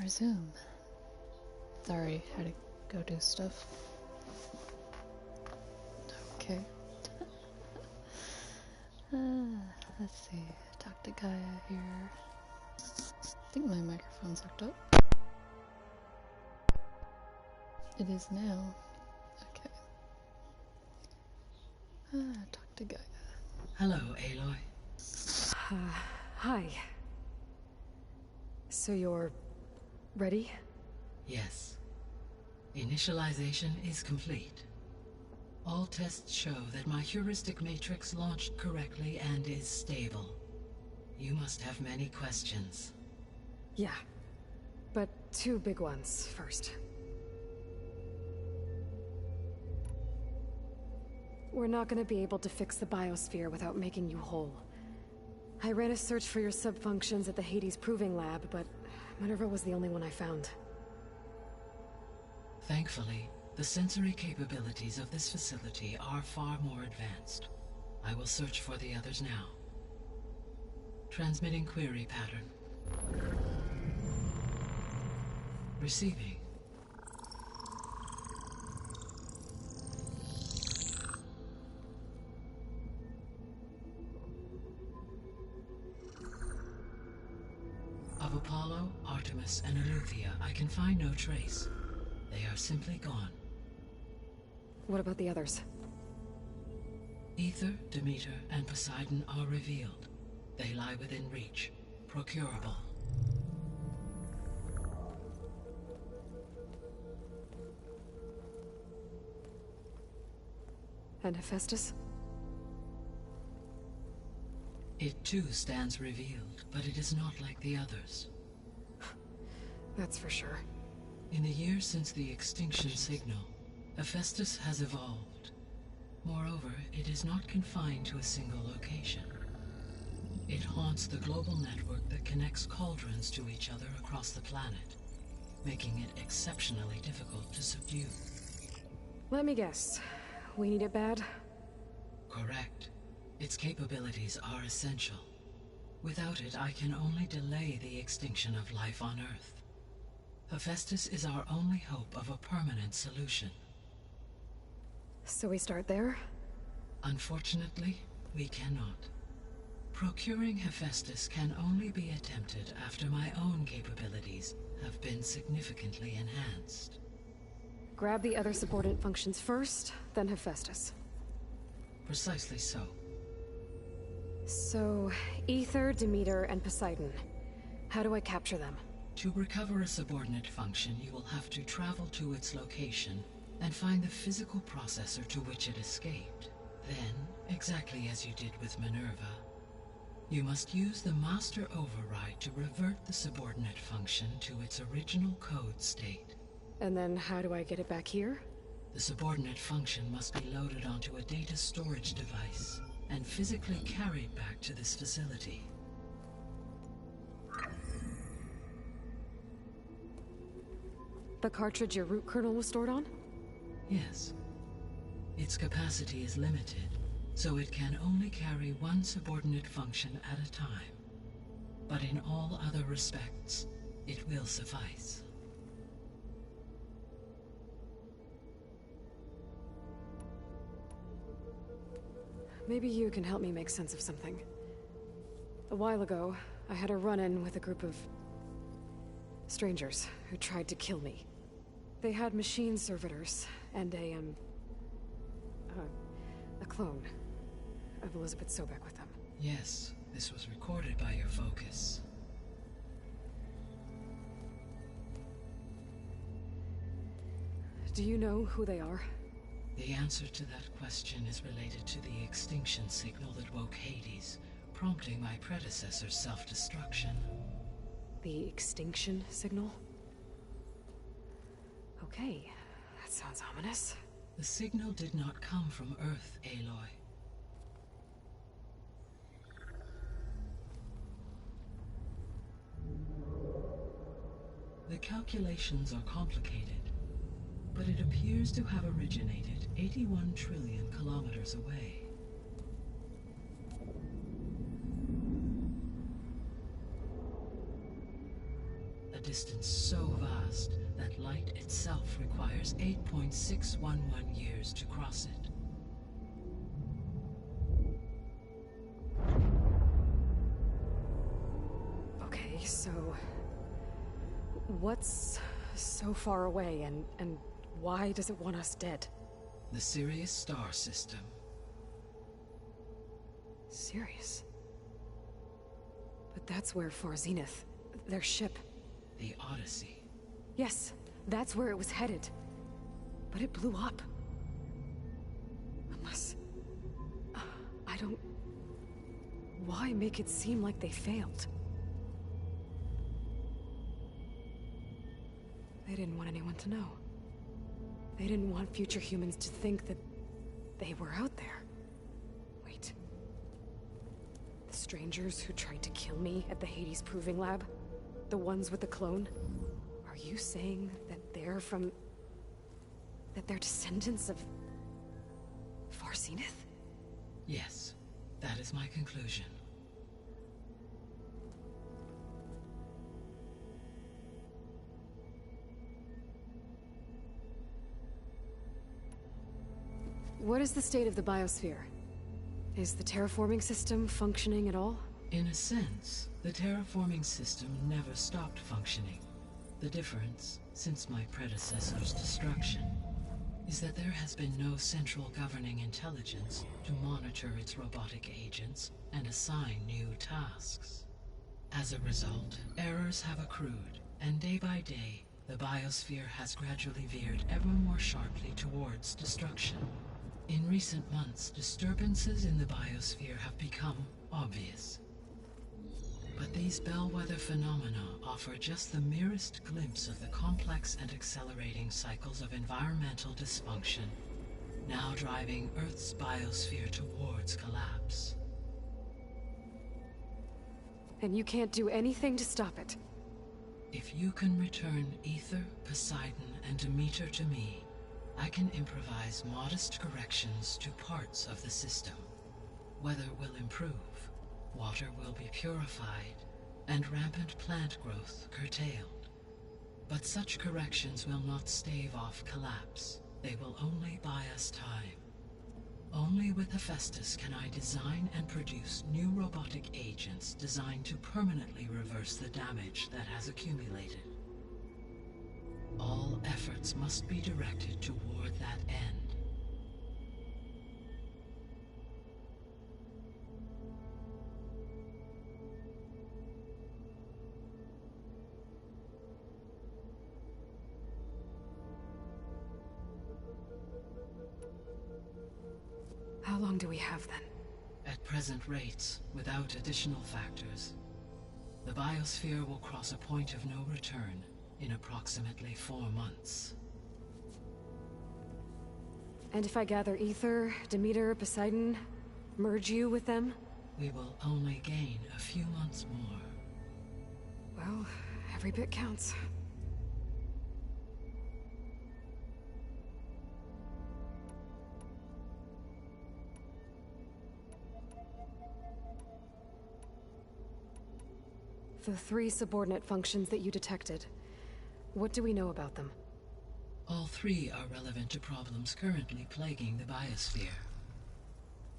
Resume. Sorry, had to go do stuff. Okay. Let's see. Talk to Gaia here. I think my microphone's hooked up. It is now. Okay. Talk to Gaia. Hello, Aloy. Hi. So you're ready? Yes. Initialization is complete. All tests show that my heuristic matrix launched correctly and is stable. You must have many questions. Yeah. But two big ones first. We're not gonna be able to fix the biosphere without making you whole. I ran a search for your subfunctions at the Hades Proving Lab, but Minerva was the only one I found. Thankfully, the sensory capabilities of this facility are far more advanced. I will search for the others now. Transmitting query pattern. Receiving. Of Apollo, Artemis, and Eleuthia, I can find no trace. They are simply gone. What about the others? Aether, Demeter, and Poseidon are revealed. They lie within reach, procurable. And Hephaestus? It too stands revealed, but it is not like the others. That's for sure. In the years since the extinction signal, Hephaestus has evolved. Moreover, it is not confined to a single location. It haunts the global network that connects cauldrons to each other across the planet, making it exceptionally difficult to subdue. Let me guess. We need it bad? Correct. Its capabilities are essential. Without it, I can only delay the extinction of life on Earth. Hephaestus is our only hope of a permanent solution. So we start there? Unfortunately, we cannot. Procuring Hephaestus can only be attempted after my own capabilities have been significantly enhanced. Grab the other subordinate functions first, then Hephaestus. Precisely so. So, Aether, Demeter, and Poseidon. How do I capture them? To recover a subordinate function, you will have to travel to its location and find the physical processor to which it escaped. Then, exactly as you did with Minerva, you must use the master override to revert the subordinate function to its original code state. And then how do I get it back here? The subordinate function must be loaded onto a data storage device and physically carried back to this facility. The cartridge your root kernel was stored on? Yes. Its capacity is limited, so it can only carry one subordinate function at a time. But in all other respects, it will suffice. Maybe you can help me make sense of something. A while ago, I had a run-in with a group of strangers who tried to kill me. They had machine servitors and a clone of Elizabeth Sobek with them. Yes, this was recorded by your focus. Do you know who they are? The answer to that question is related to the extinction signal that woke Hades, prompting my predecessor's self-destruction. The extinction signal? Okay, that sounds ominous. The signal did not come from Earth, Aloy. The calculations are complicated, but it appears to have originated 81 trillion kilometers away. a distance so vast that light itself requires 8.611 years to cross it. Okay, so... what's so far away, and why does it want us dead? The Sirius star system. Sirius? But that's where Far Zenith, their ship... The Odyssey. Yes, that's where it was headed. But it blew up. Unless... I don't... Why make it seem like they failed? They didn't want anyone to know. They didn't want future humans to think that they were out there. Wait. The strangers who tried to kill me at the Hades Proving Lab? The ones with the clone? Are you saying that they're from... that they're descendants of... Far Zenith? Yes, that is my conclusion. What is the state of the biosphere? Is the terraforming system functioning at all? In a sense, the terraforming system never stopped functioning. The difference, since my predecessor's destruction, is that there has been no central governing intelligence to monitor its robotic agents and assign new tasks. As a result, errors have accrued, and day by day, the biosphere has gradually veered ever more sharply towards destruction. In recent months, disturbances in the biosphere have become obvious. But these bellwether phenomena offer just the merest glimpse of the complex and accelerating cycles of environmental dysfunction, now driving Earth's biosphere towards collapse. And you can't do anything to stop it? If you can return Aether, Poseidon, and Demeter to me, I can improvise modest corrections to parts of the system. Weather will improve, water will be purified, and rampant plant growth curtailed. But such corrections will not stave off collapse. They will only buy us time. Only with Hephaestus can I design and produce new robotic agents designed to permanently reverse the damage that has accumulated. All efforts must be directed toward that end. How long do we have then? At present rates, without additional factors, the biosphere will cross a point of no return in approximately 4 months. And if I gather Aether, Demeter, Poseidon, merge you with them? We will only gain a few months more. Well, every bit counts. The 3 subordinate functions that you detected, what do we know about them? All 3 are relevant to problems currently plaguing the biosphere.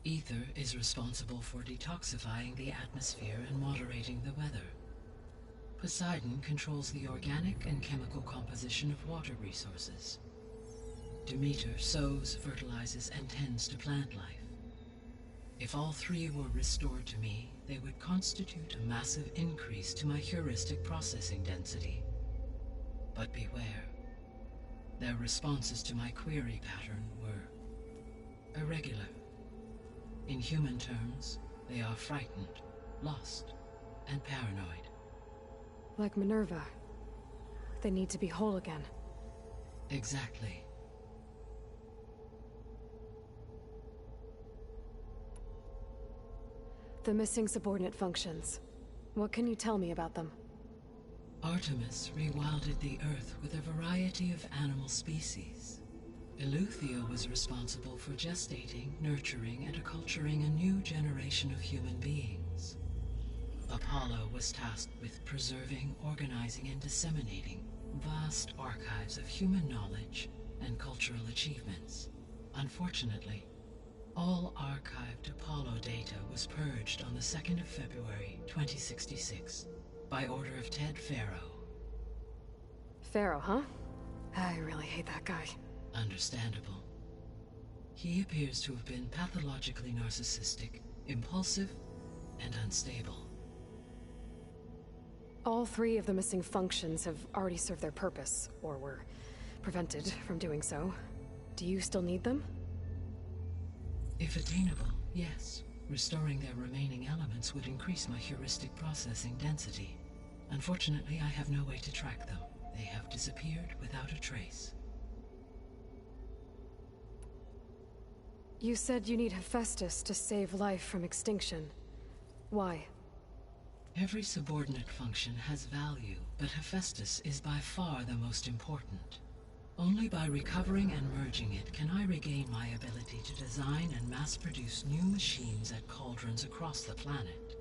Aether is responsible for detoxifying the atmosphere and moderating the weather. Poseidon controls the organic and chemical composition of water resources. Demeter sows, fertilizes, and tends to plant life. If all 3 were restored to me, they would constitute a massive increase to my heuristic processing density. But beware. Their responses to my query pattern were irregular. In human terms, they are frightened, lost, and paranoid. Like Minerva. They need to be whole again. Exactly. The missing subordinate functions. What can you tell me about them? Artemis rewilded the Earth with a variety of animal species. Eleuthia was responsible for gestating, nurturing, and acculturating a new generation of human beings. Apollo was tasked with preserving, organizing, and disseminating vast archives of human knowledge and cultural achievements. Unfortunately, all archived Apollo data was purged on the 2nd of February, 2066, by order of Ted Faro. Faro, huh? I really hate that guy. Understandable. He appears to have been pathologically narcissistic, impulsive, and unstable. All 3 of the missing functions have already served their purpose, or were prevented from doing so. Do you still need them? If attainable, yes. Restoring their remaining elements would increase my heuristic processing density. Unfortunately, I have no way to track them. They have disappeared without a trace. You said you need Hephaestus to save life from extinction. Why? Every subordinate function has value, but Hephaestus is by far the most important. Only by recovering and merging it can I regain my ability to design and mass-produce new machines at cauldrons across the planet.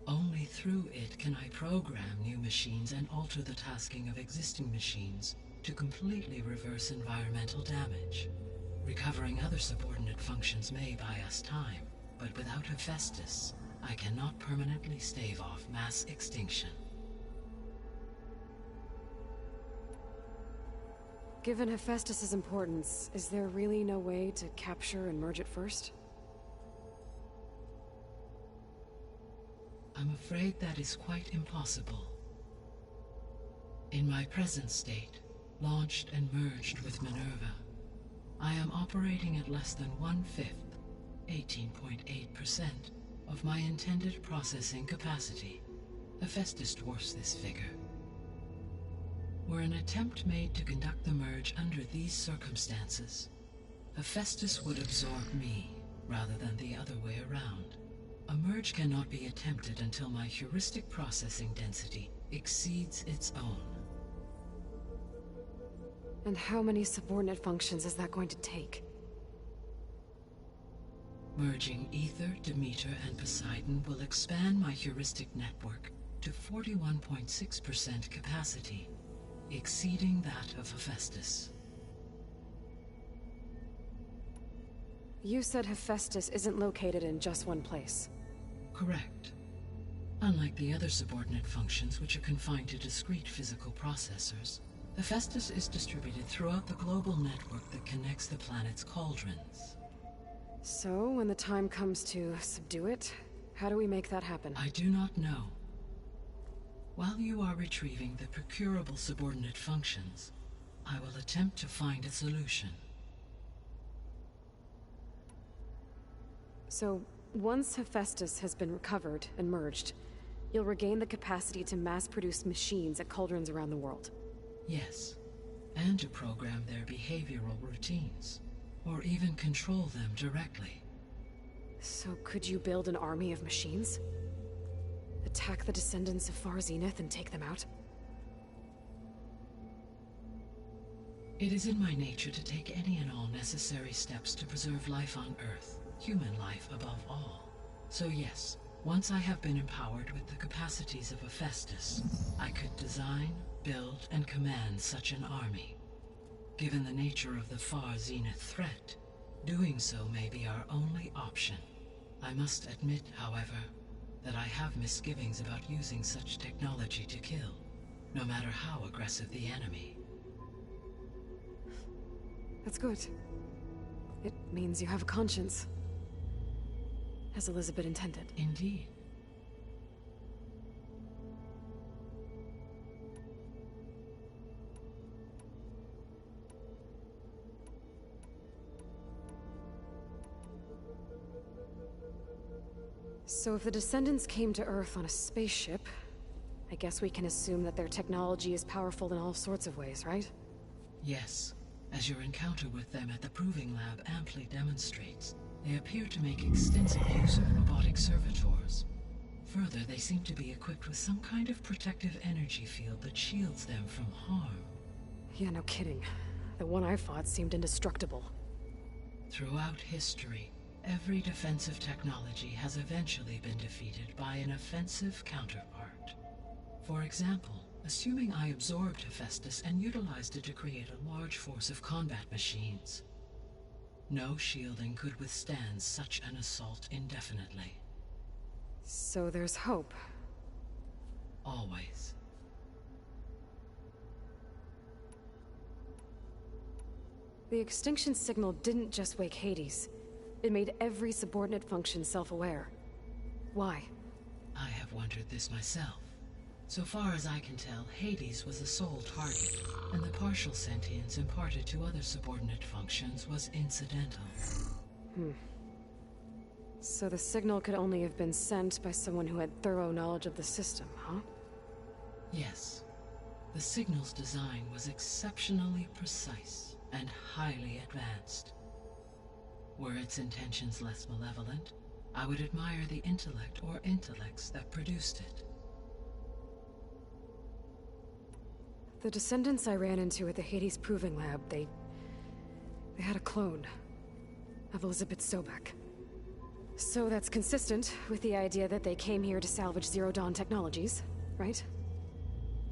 Only through it can I program new machines and alter the tasking of existing machines to completely reverse environmental damage. Recovering other subordinate functions may buy us time, but without Hephaestus, I cannot permanently stave off mass extinction. Given Hephaestus's importance, is there really no way to capture and merge it first? I'm afraid that is quite impossible. In my present state, launched and merged with Minerva, I am operating at less than 1/5, 18.8%, of my intended processing capacity. Hephaestus dwarfs this figure. Were an attempt made to conduct the merge under these circumstances, Hephaestus would absorb me, rather than the other way around. A merge cannot be attempted until my heuristic processing density exceeds its own. And how many subordinate functions is that going to take? Merging Ether, Demeter, and Poseidon will expand my heuristic network to 41.6% capacity, exceeding that of Hephaestus. You said Hephaestus isn't located in just one place. Correct. Unlike the other subordinate functions, which are confined to discrete physical processors, Hephaestus is distributed throughout the global network that connects the planet's cauldrons. So, when the time comes to subdue it, how do we make that happen? I do not know. While you are retrieving the procurable subordinate functions, I will attempt to find a solution. So, once Hephaestus has been recovered and merged, you'll regain the capacity to mass-produce machines at cauldrons around the world. Yes, and to program their behavioral routines, or even control them directly. So could you build an army of machines? Attack the descendants of Far Zenith and take them out? It is in my nature to take any and all necessary steps to preserve life on Earth, human life above all. So yes, once I have been empowered with the capacities of Hephaestus, I could design, build, and command such an army. Given the nature of the Far Zenith threat, doing so may be our only option. I must admit, however, that I have misgivings about using such technology to kill, no matter how aggressive the enemy. That's good. It means you have a conscience. As Elizabeth intended. Indeed. So if the descendants came to Earth on a spaceship, I guess we can assume that their technology is powerful in all sorts of ways, right? Yes. As your encounter with them at the Proving Lab amply demonstrates, they appear to make extensive use of robotic servitors. Further, they seem to be equipped with some kind of protective energy field that shields them from harm. Yeah, no kidding. The one I fought seemed indestructible. Throughout history, Every defensive technology has eventually been defeated by an offensive counterpart. For example, assuming I absorbed Hephaestus and utilized it to create a large force of combat machines. No shielding could withstand such an assault indefinitely. So there's hope. Always. The extinction signal didn't just wake Hades. It made every subordinate function self-aware. Why? I have wondered this myself. So far as I can tell, Hades was the sole target, and the partial sentience imparted to other subordinate functions was incidental. So the signal could only have been sent by someone who had thorough knowledge of the system, huh? Yes. The signal's design was exceptionally precise and highly advanced. Were its intentions less malevolent, I would admire the intellect or intellects that produced it. The descendants I ran into at the Hades Proving Lab, they had a clone of Elizabeth Sobek. So that's consistent with the idea that they came here to salvage Zero Dawn technologies, right?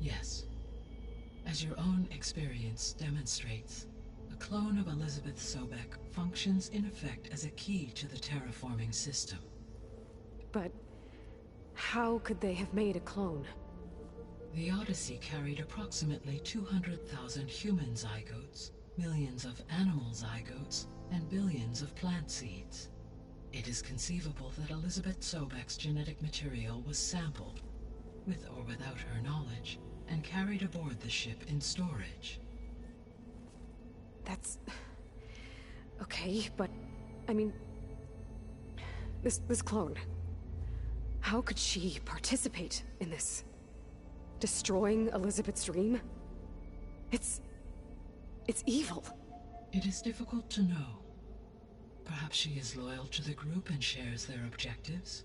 Yes. As your own experience demonstrates, a clone of Elizabeth Sobek functions in effect as a key to the terraforming system. But how could they have made a clone? The Odyssey carried approximately 200,000 human zygotes, millions of animal zygotes, and billions of plant seeds. It is conceivable that Elizabeth Sobek's genetic material was sampled, with or without her knowledge, and carried aboard the ship in storage. That's... okay, but... I mean... This clone... How could she participate in this? Destroying Elizabeth's dream? It's evil. It is difficult to know. Perhaps she is loyal to the group and shares their objectives.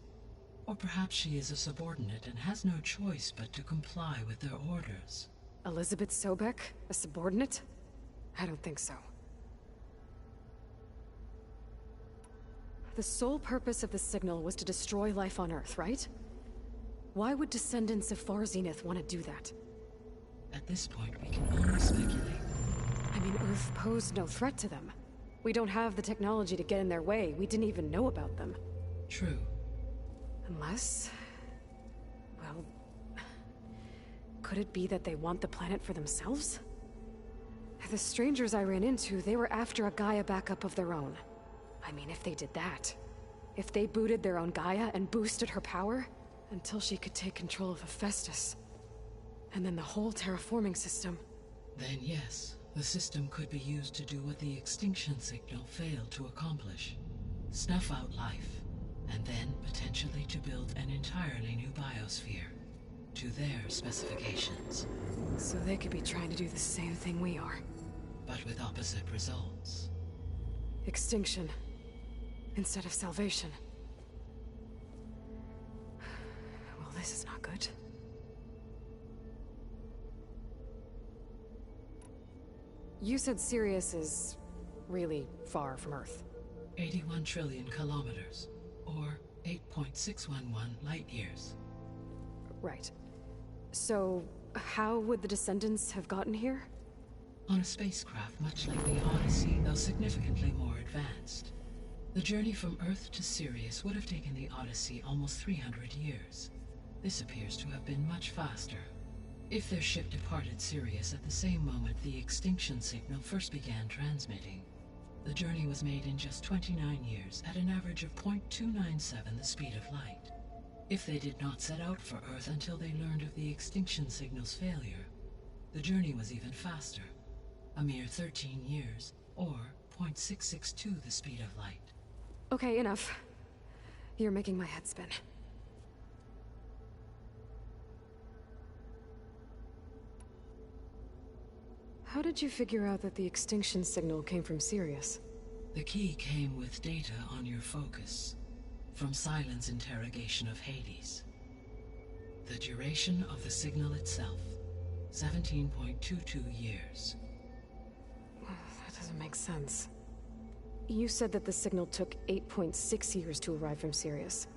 Or perhaps she is a subordinate and has no choice but to comply with their orders. Elizabeth Sobek? A subordinate? I don't think so. The sole purpose of the signal was to destroy life on Earth, right? Why would descendants of Far Zenith want to do that? At this point, we can only speculate. I mean, Earth posed no threat to them. We don't have the technology to get in their way. We didn't even know about them. True. Unless... well... could it be that they want the planet for themselves? The strangers I ran into, they were after a Gaia backup of their own. I mean, if they did that... if they booted their own Gaia and boosted her power... until she could take control of Hephaestus. And then the whole terraforming system... Then yes, the system could be used to do what the extinction signal failed to accomplish. Snuff out life, and then potentially to build an entirely new biosphere. To their specifications. So they could be trying to do the same thing we are. But with opposite results. Extinction. Instead of salvation. Well, this is not good. You said Sirius is really far from Earth. 81 trillion kilometers, or 8.611 light years. Right. So, how would the descendants have gotten here? On a spacecraft much like the Odyssey, though significantly more advanced. The journey from Earth to Sirius would have taken the Odyssey almost 300 years. This appears to have been much faster. If their ship departed Sirius at the same moment the extinction signal first began transmitting, the journey was made in just 29 years at an average of 0.297 the speed of light. If they did not set out for Earth until they learned of the extinction signal's failure, the journey was even faster, a mere 13 years, or 0.662 the speed of light. Okay, enough. You're making my head spin. How did you figure out that the extinction signal came from Sirius? The key came with data on your focus, from Silent's interrogation of Hades. The duration of the signal itself, 17.22 years. That doesn't make sense. You said that the signal took 8.6 years to arrive from Sirius.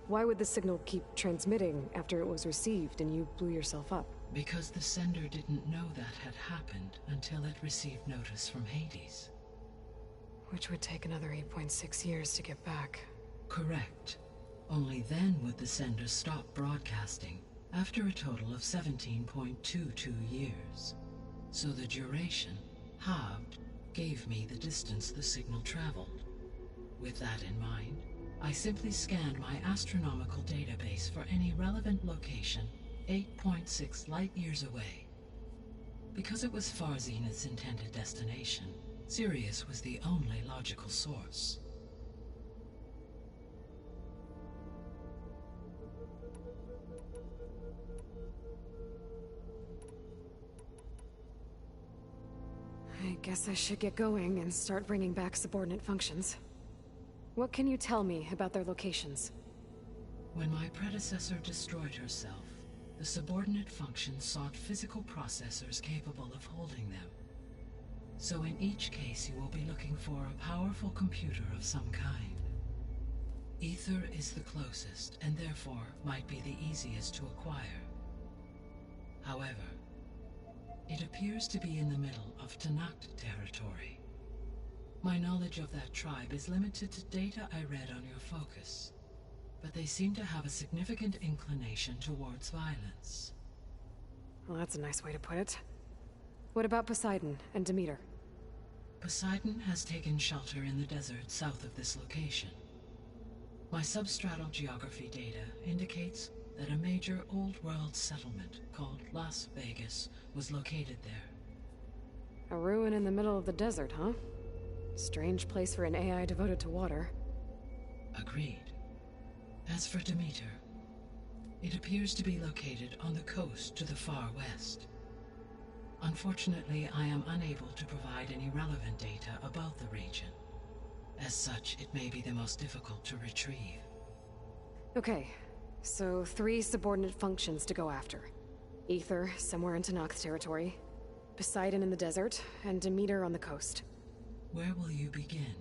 Why would the signal keep transmitting after it was received and you blew yourself up? Because the sender didn't know that had happened until it received notice from Hades. Which would take another 8.6 years to get back. Correct. Only then would the sender stop broadcasting, after a total of 17.22 years. So the duration, halved, gave me the distance the signal traveled. With that in mind, I simply scanned my astronomical database for any relevant location 8.6 light-years away. Because it was Far Zenith's intended destination, Sirius was the only logical source. I guess I should get going and start bringing back subordinate functions. What can you tell me about their locations? When my predecessor destroyed herself, the subordinate functions sought physical processors capable of holding them. So in each case you will be looking for a powerful computer of some kind. Ether is the closest, and therefore might be the easiest to acquire. However, it appears to be in the middle of Tenakth territory. My knowledge of that tribe is limited to data I read on your focus, but they seem to have a significant inclination towards violence. Well, that's a nice way to put it. What about Poseidon and Demeter? Poseidon has taken shelter in the desert south of this location. My substratal geography data indicates that a major old-world settlement called Las Vegas was located there. A ruin in the middle of the desert, huh? Strange place for an AI devoted to water. Agreed. As for Demeter, it appears to be located on the coast to the far west. Unfortunately, I am unable to provide any relevant data about the region. As such, it may be the most difficult to retrieve. Okay, so 3 subordinate functions to go after. Ether, somewhere in Tenakth territory, Poseidon in the desert, and Demeter on the coast. Where will you begin?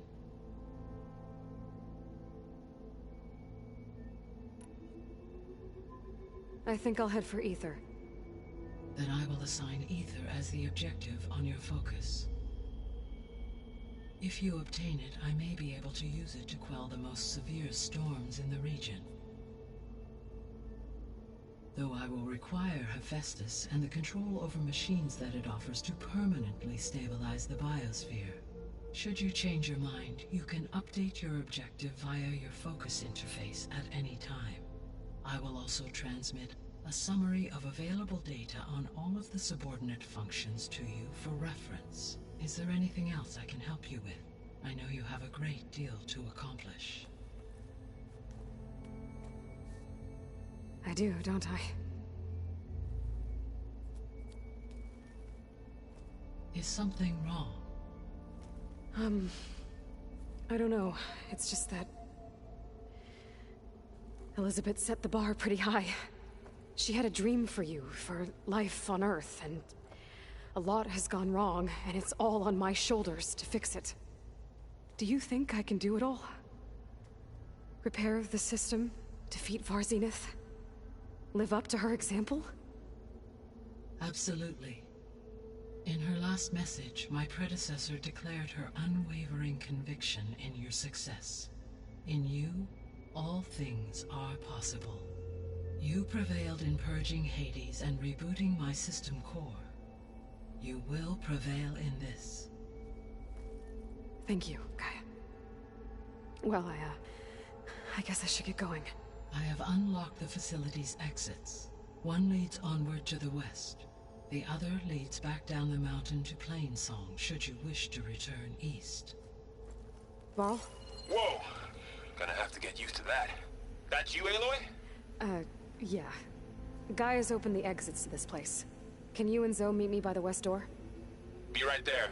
I think I'll head for Ether. Then I will assign Ether as the objective on your focus. If you obtain it, I may be able to use it to quell the most severe storms in the region. Though I will require Hephaestus and the control over machines that it offers to permanently stabilize the biosphere. Should you change your mind, you can update your objective via your focus interface at any time. I will also transmit a summary of available data on all of the subordinate functions to you for reference. Is there anything else I can help you with? I know you have a great deal to accomplish. I do, don't I? Is something wrong? I don't know. It's just that Elizabeth set the bar pretty high. She had a dream for you, for life on Earth, and a lot has gone wrong, and it's all on my shoulders to fix it. Do you think I can do it all? Repair the system, defeat Far Zenith, live up to her example? Absolutely. In her last message, my predecessor declared her unwavering conviction in your success. In you, all things are possible. You prevailed in purging Hades and rebooting my system core. You will prevail in this. Thank you, Gaia. Well, I guess I should get going. I have unlocked the facility's exits. One leads onward to the west. The other leads back down the mountain to Plainsong, should you wish to return east. Varl? Whoa! Gonna have to get used to that. That's you, Aloy? Yeah. Gaia's opened the exits to this place. Can you and Zoe meet me by the west door? Be right there.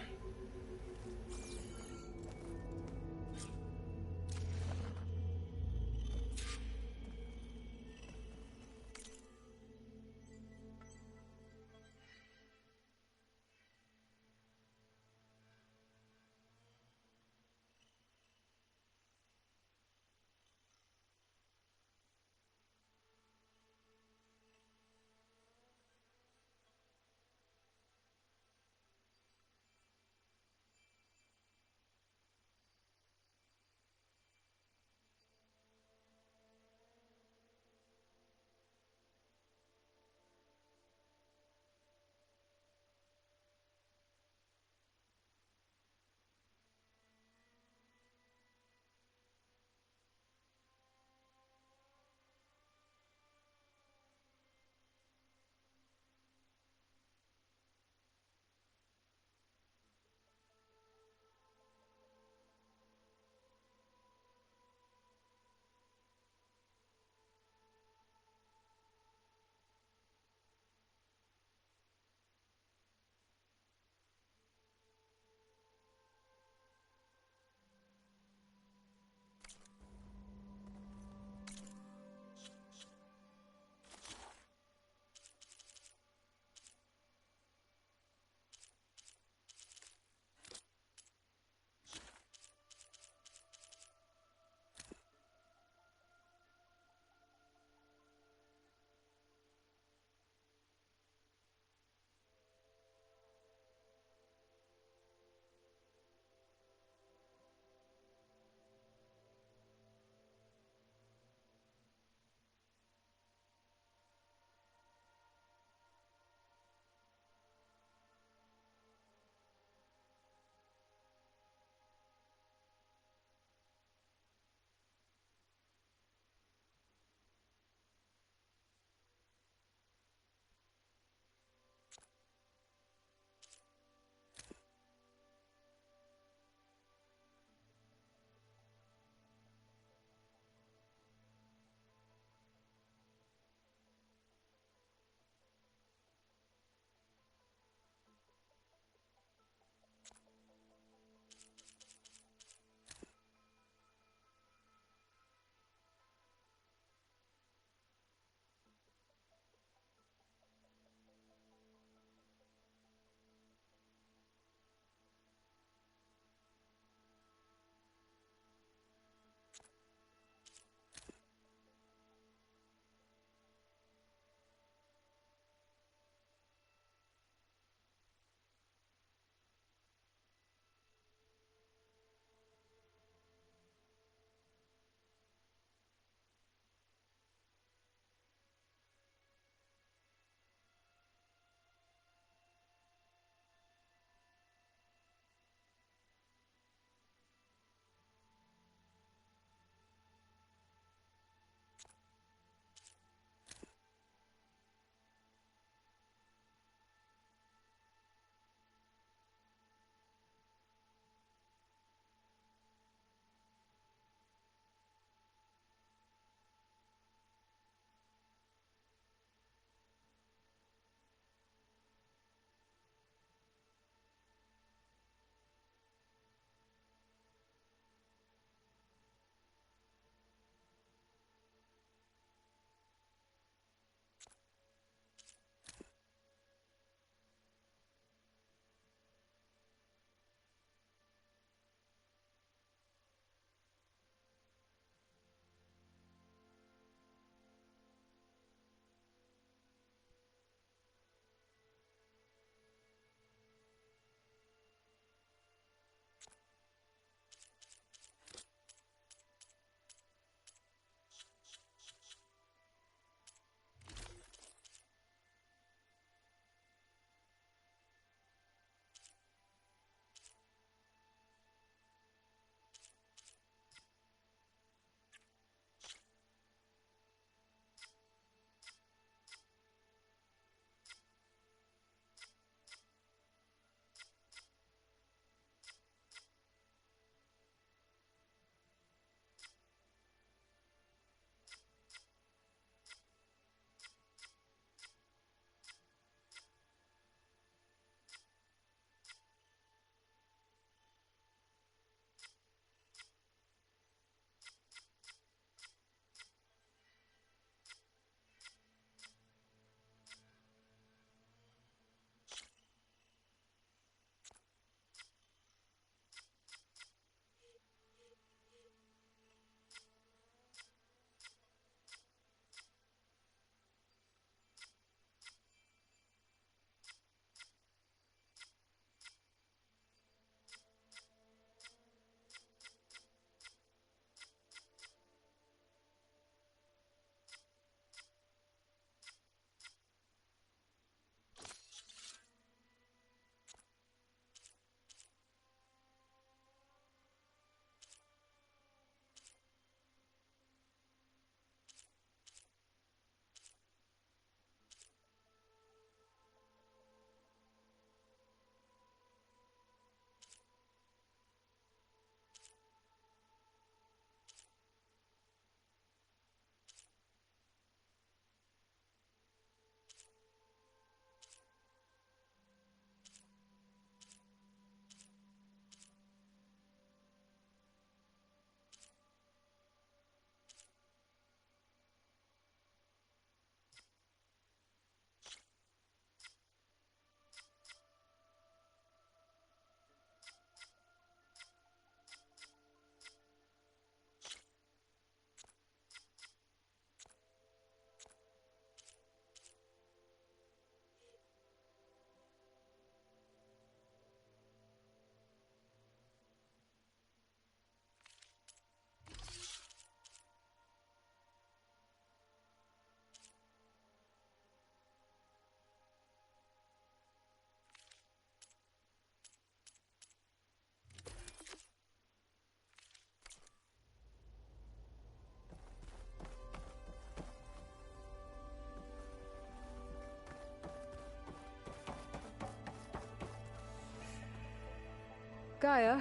Gaia,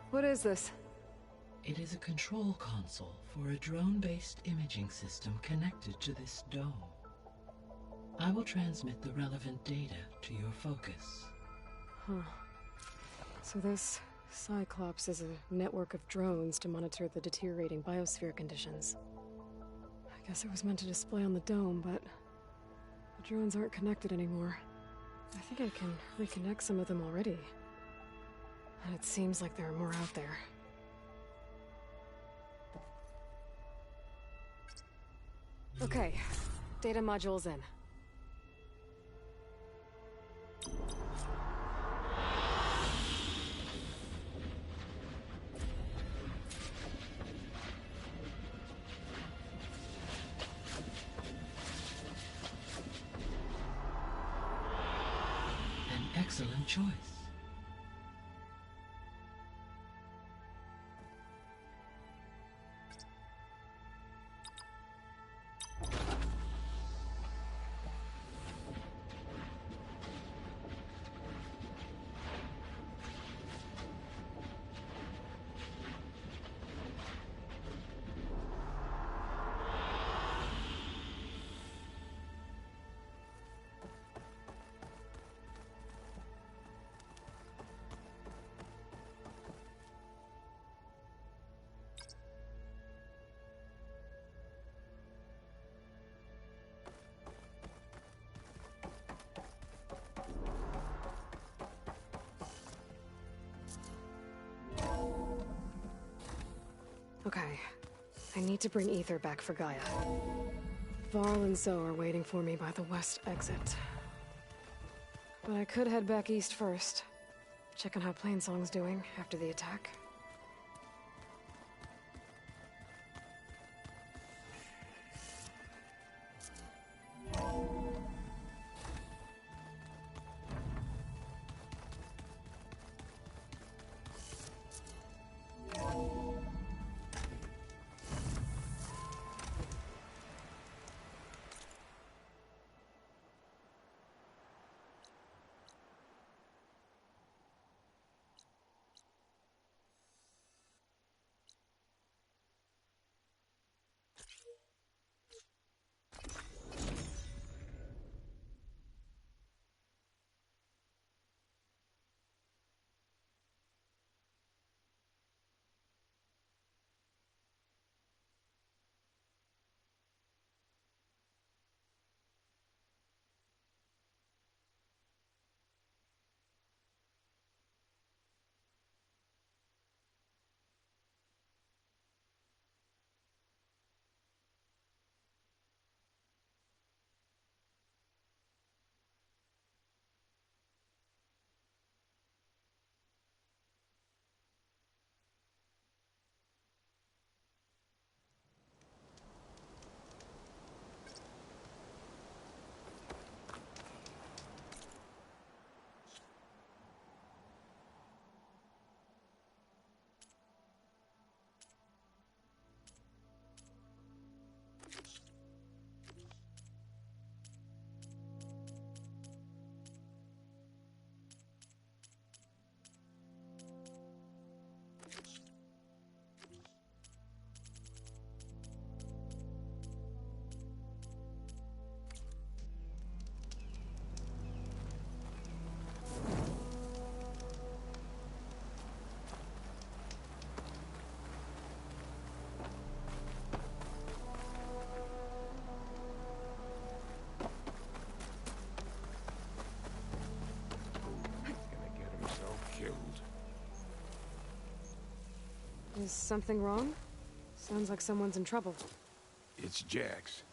what is this? It is a control console for a drone-based imaging system connected to this dome. I will transmit the relevant data to your focus. Huh. So this Cyclops is a network of drones to monitor the deteriorating biosphere conditions. I guess it was meant to display on the dome, but the drones aren't connected anymore. I think I can reconnect some of them already. And it seems like there are more out there. Okay, data module's in. An excellent choice. Okay, I need to bring Ether back for Gaia. Varl and Zoe are waiting for me by the west exit. But I could head back east first. Check on how Plainsong's doing after the attack. Is something wrong? Sounds like someone's in trouble. It's Jax.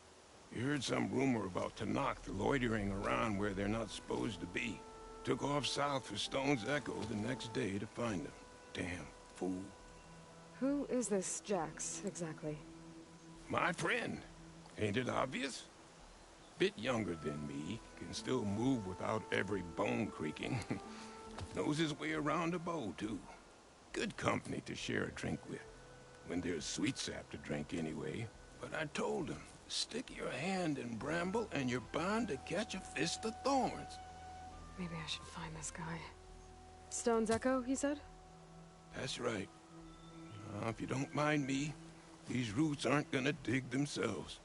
You heard some rumor about Tenakth loitering around where they're not supposed to be. Took off south for Stone's Echo the next day to find them. Damn fool. Who is this Jax, exactly? My friend. Ain't it obvious? Bit younger than me, can still move without every bone creaking. Knows his way around a bow, too. Good company to share a drink with. When there's sweet sap to drink anyway. But I told him, stick your hand in bramble and you're bound to catch a fist of thorns. Maybe I should find this guy. It's Stone's Echo, he said? That's right. If you don't mind me, these roots aren't gonna dig themselves.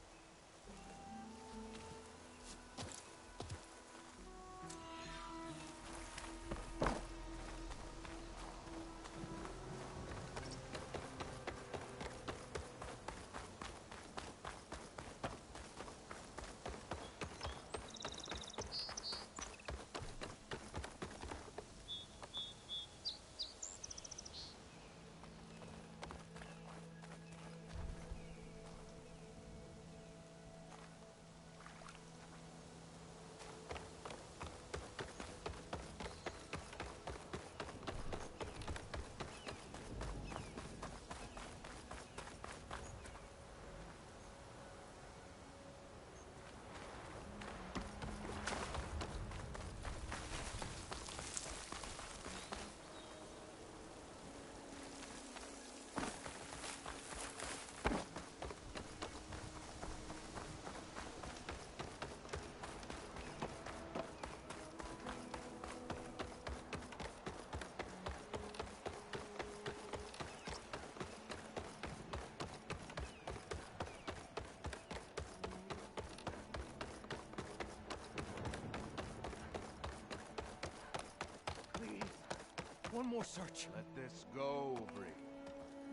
One more search. Let this go, Bree.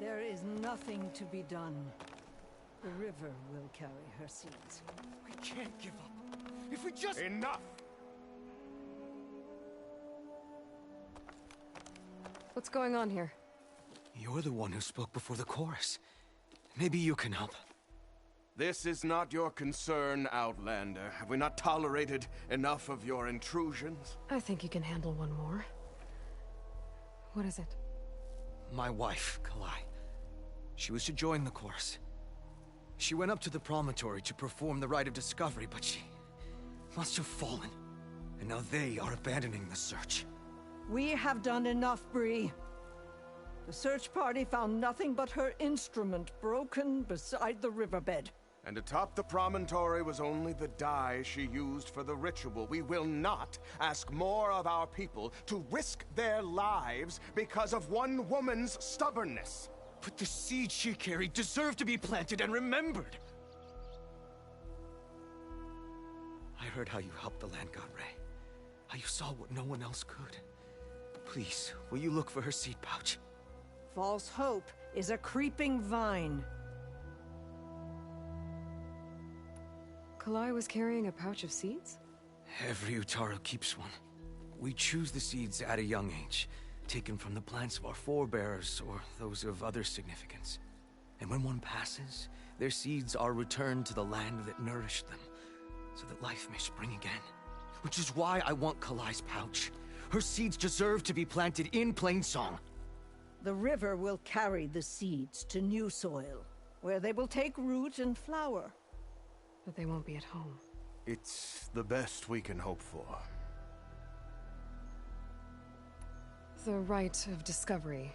There is nothing to be done. The river will carry her seeds. We can't give up. If we just... Enough! What's going on here? You're the one who spoke before the chorus. Maybe you can help. This is not your concern, Outlander. Have we not tolerated enough of your intrusions? I think you can handle one more. What is it? My wife, Kalai. She was to join the chorus. She went up to the promontory to perform the rite of discovery, but she must have fallen. And now they are abandoning the search. We have done enough, Bree. The search party found nothing but her instrument broken beside the riverbed. And atop the promontory was only the dye she used for the ritual. We will not ask more of our people to risk their lives because of one woman's stubbornness. But the seed she carried deserved to be planted and remembered. I heard how you helped the land god Ray. How you saw what no one else could. Please, will you look for her seed pouch? False hope is a creeping vine. Kalai was carrying a pouch of seeds? Every Utaro keeps one. We choose the seeds at a young age, taken from the plants of our forebears or those of other significance. And when one passes, their seeds are returned to the land that nourished them, so that life may spring again. Which is why I want Kalai's pouch. Her seeds deserve to be planted in Plainsong. The river will carry the seeds to new soil, where they will take root and flower. But they won't be at home. It's the best we can hope for. The rite of discovery.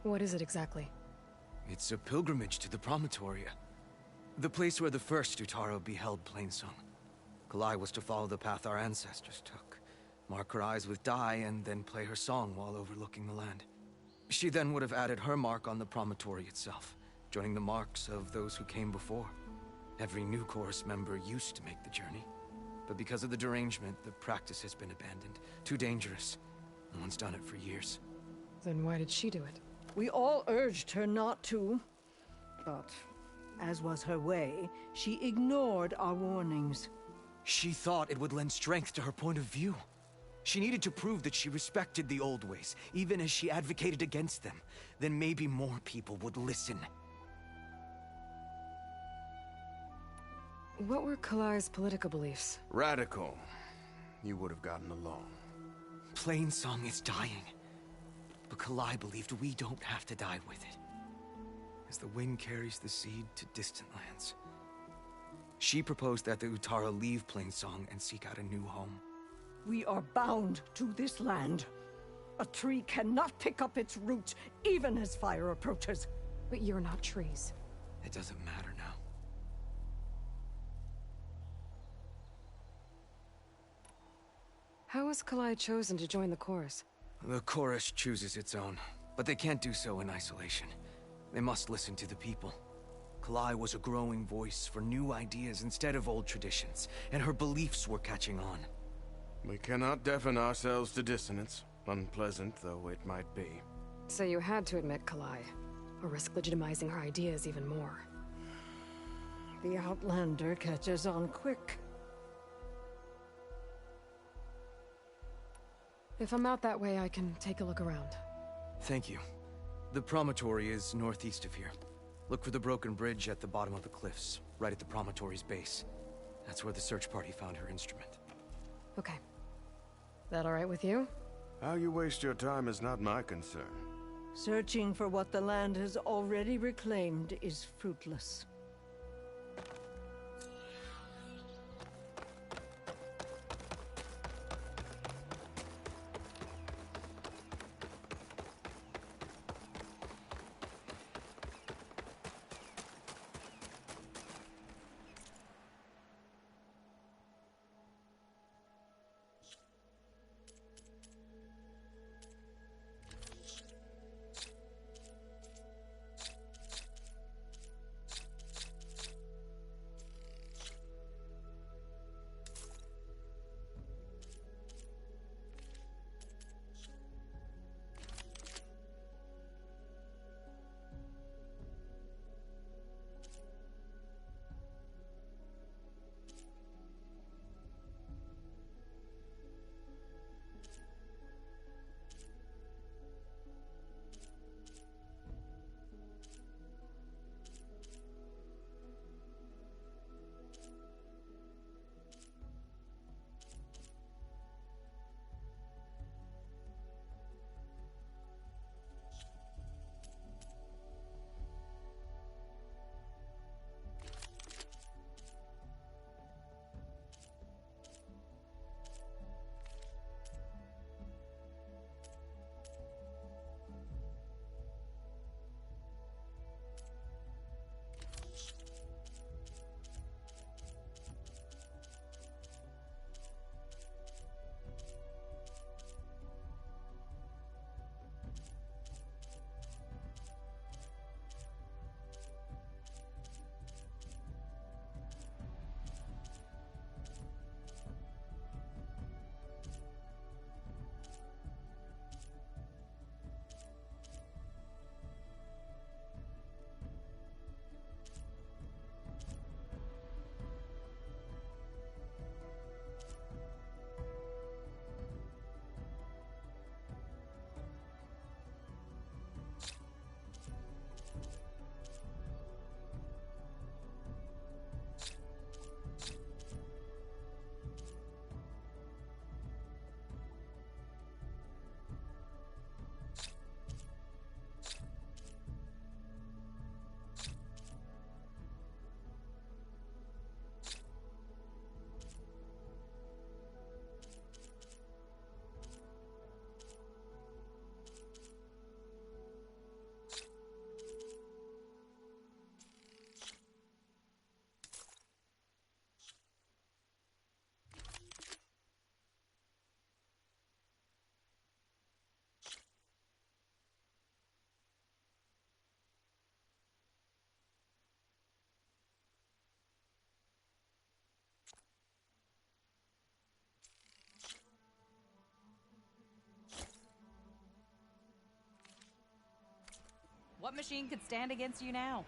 What is it exactly? It's a pilgrimage to the promontory. The place where the first Utaro beheld Plainsong. Kalai was to follow the path our ancestors took. Mark her eyes with dye and then play her song while overlooking the land. She then would have added her mark on the promontory itself, joining the marks of those who came before. Every new chorus member used to make the journey. But because of the derangement, the practice has been abandoned. Too dangerous. No one's done it for years. Then why did she do it? We all urged her not to, but as was her way, she ignored our warnings. She thought it would lend strength to her point of view. She needed to prove that she respected the old ways, even as she advocated against them. Then maybe more people would listen. What were Kalai's political beliefs? Radical. You would have gotten along. Plainsong is dying. But Kalai believed we don't have to die with it. As the wind carries the seed to distant lands. She proposed that the Utara leave Plainsong and seek out a new home. We are bound to this land. A tree cannot pick up its roots, even as fire approaches. But you're not trees. It doesn't matter now. How was Kalai chosen to join the chorus? The chorus chooses its own, but they can't do so in isolation. They must listen to the people. Kalai was a growing voice for new ideas instead of old traditions, and her beliefs were catching on. We cannot deafen ourselves to dissonance, unpleasant though it might be. So you had to admit Kalai, or risk legitimizing her ideas even more. The Outlander catches on quick. If I'm out that way, I can take a look around. Thank you. The promontory is northeast of here. Look for the broken bridge at the bottom of the cliffs, right at the promontory's base. That's where the search party found her instrument. Okay. That all right with you? How you waste your time is not my concern. Searching for what the land has already reclaimed is fruitless. What machine could stand against you now?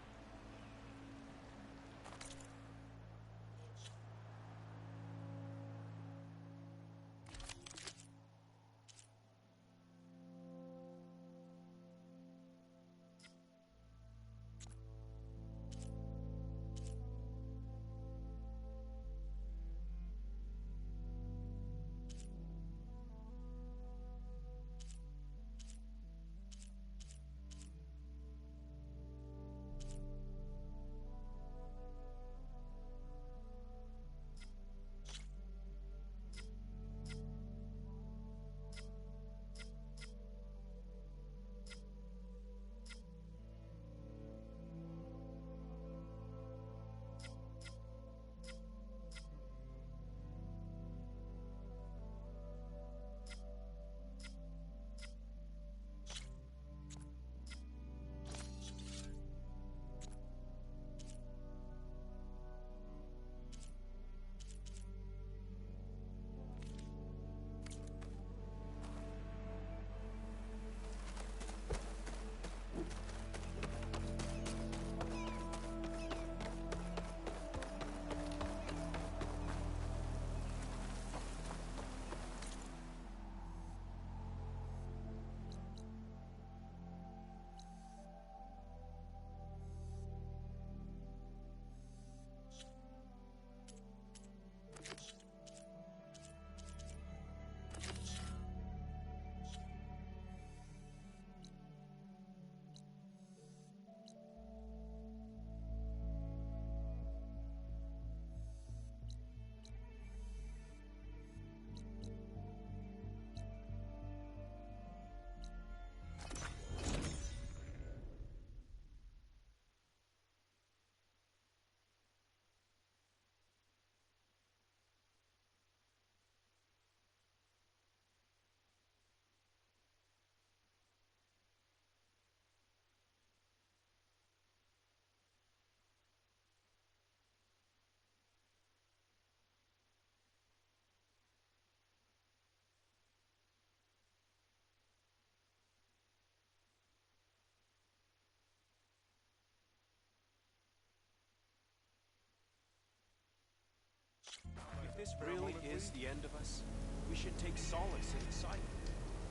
If this really is the end of us, we should take solace in the sight.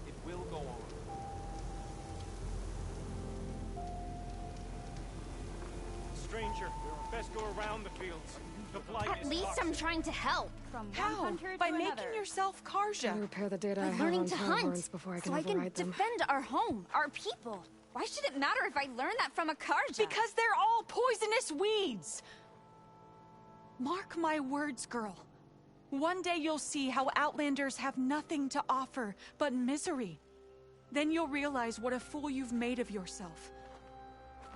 It will go on. Stranger, best go around the fields. The blight At is least toxic. I'm trying to help. From one How? hunter By to making another. yourself Karja. I repair the data I By have learning on to Tower hunt, Horns before I can so I can override them. defend our home, our people. Why should it matter if I learn that from a Karja? Because they're all poisonous weeds! Mark my words, girl. One day you'll see how Outlanders have nothing to offer but misery. Then you'll realize what a fool you've made of yourself.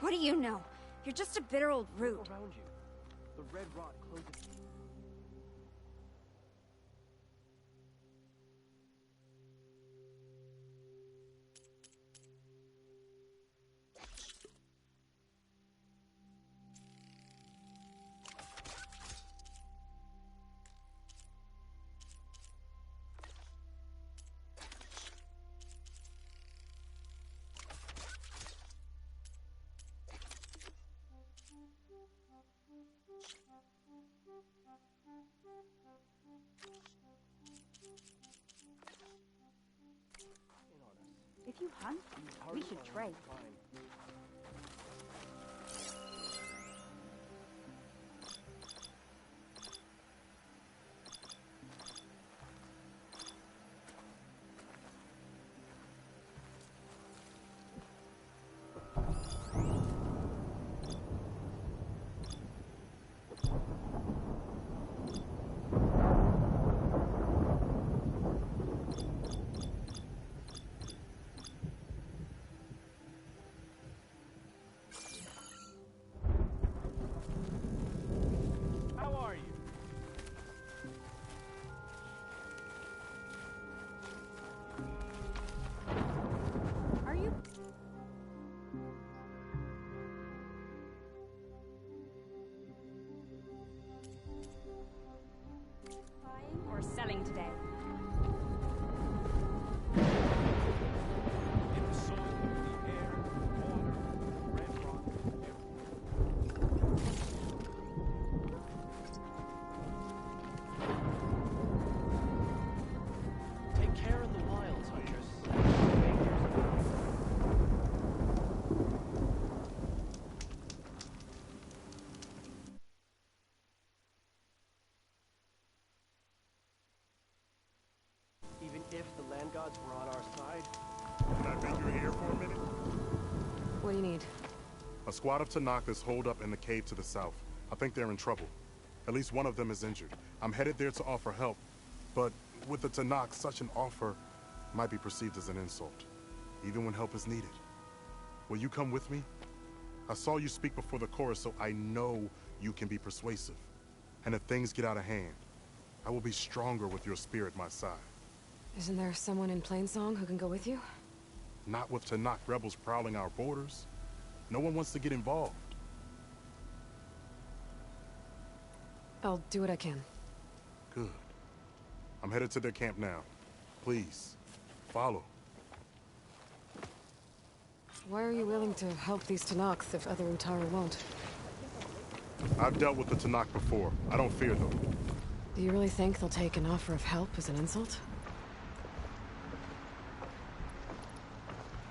What do you know? You're just a bitter old root. Around you. The red rot closes. If you hunt, we should trade. How are you? Are you? Buying or selling today? In the soil, the air, water, red rock, take care in the wilds, Huntress. Even if the land gods were on our side, Can I beg your ear for a minute? What do you need? A squad of Tanakh is holed up in the cave to the south. I think they're in trouble. At least one of them is injured. I'm headed there to offer help, but with the Tanakh, such an offer might be perceived as an insult, even when help is needed. Will you come with me? I saw you speak before the chorus, so I know you can be persuasive. And if things get out of hand, I will be stronger with your spear at my side. Isn't there someone in Plainsong who can go with you? Not with Tanakh rebels prowling our borders. No one wants to get involved. I'll do what I can. Good. I'm headed to their camp now. Please, follow. Why are you willing to help these Tanakhs if other Utara won't? I've dealt with the Tanakh before. I don't fear them. Do you really think they'll take an offer of help as an insult?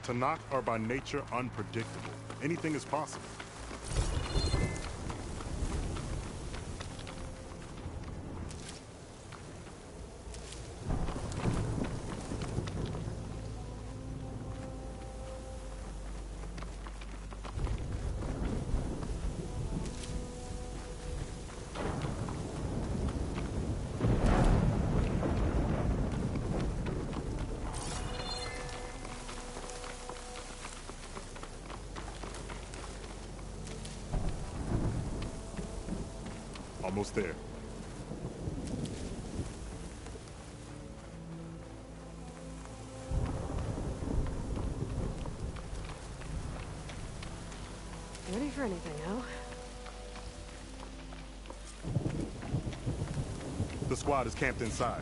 Tanakh are by nature unpredictable. Anything is possible. Almost there. Ready for anything, huh? The squad is camped inside.